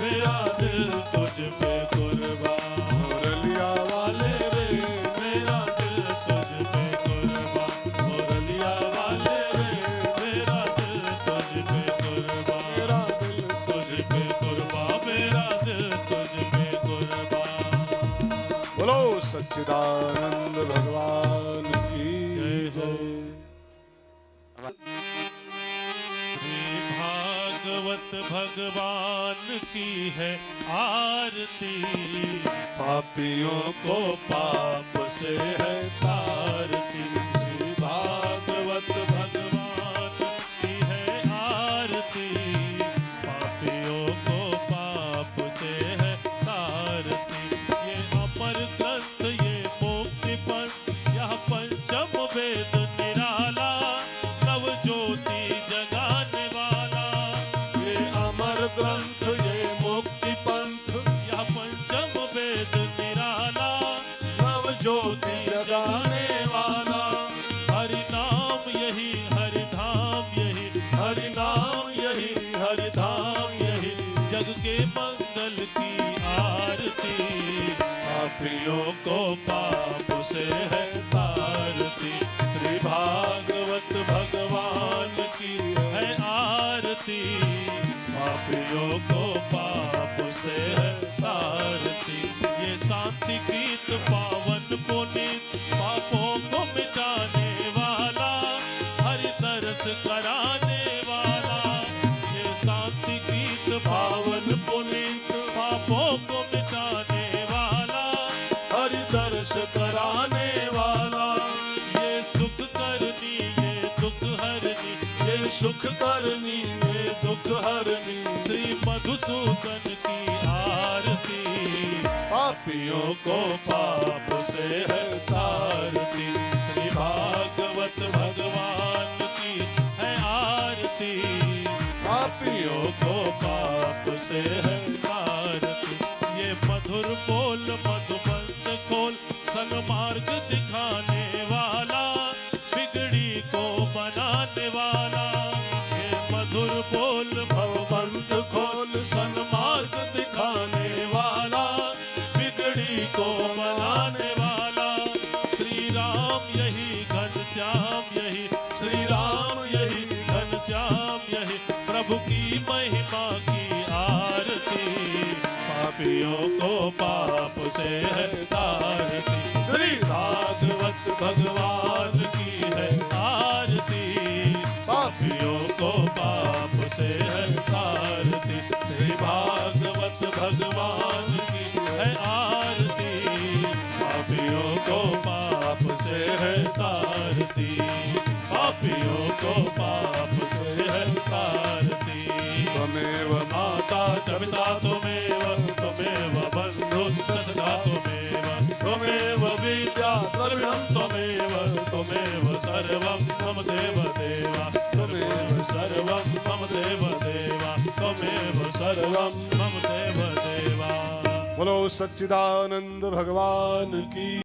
मेरा दिल तुझ पे कुर्बान मुरलिया वाले रे मेरा दिल तुझ पे कुर्बान मुरलिया वाले रे मेरा दिल तुझ पे कुर्बान मेरा दिल तुझ पे कुर्बान मेरा दिल तुझ पे कुर्बान बोलो सच्चिदानंद भगवान की जय हो। जय। श्री भागवत भगवान की है आरती पापियों को पाप से है तारती श्री भागवत भगवान की है आरती पापियों को पाप से है तारती ये अमर ग्रंथ ये मुक्ति पंथ यह पंचम वेद निराला नव ज्योति जगाने वाला ये अमर ग्रंथ ये मुक्ति पंथ यह पंचम वेद निराला नव ज्योति जगाने वाला हरि नाम यही हरि धाम यही हरि नाम यही हरि धाम यही जग के मंगल की आरती पापियों को पाप से है तारती श्री भागवत भगवान की है आरती पापियों को पाप से है तारती ये शांति गीत पावन पुनीत पापों को मिटाने वाला हरि तरस कराने वाला ये शांति गीत पावन पुनीत पापों को मिटाने वाला हरि दर्श कराने वाला ये सुख करनी ये दुख हरनी ये सुख करनी ये दुख हरनी श्री मधुसूदन की आरती पापियों को पाप से है तारती श्री भागवत भगवान की है आरती पापियों को पाप से है तारती ये मधुर बोल मधुबंध खोल सन्मार्ग दिखाने वाला बिगड़ी को बनाने वाला ये मधुर बोल भवबंध खोल सन्मार्ग दिखाने वाला बिगड़ी को बनाने वाला श्री राम यही घनश्याम यही श्री राम यही घनश्याम यही प्रभु की महिमा की आरती पापियों को पाप से है तारती श्री भागवत भगवान की है आरती पापियों को पाप से है तारती श्री भागवत भगवान की है आरती पापियों को पाप से है तारती पापियों को पाप से सारथी त्वमेव माता च पिता त्वमेव त्वमेव बन्धुश्च सखा त्वमेव विद्या द्रविणं त्वमेव त्वमेव सर्वं मम देव देवा त्वमेव सर्वं मम देव देवा त्वमेव सर्वं मम देव देवा। बोलो सच्चिदानंद भगवान की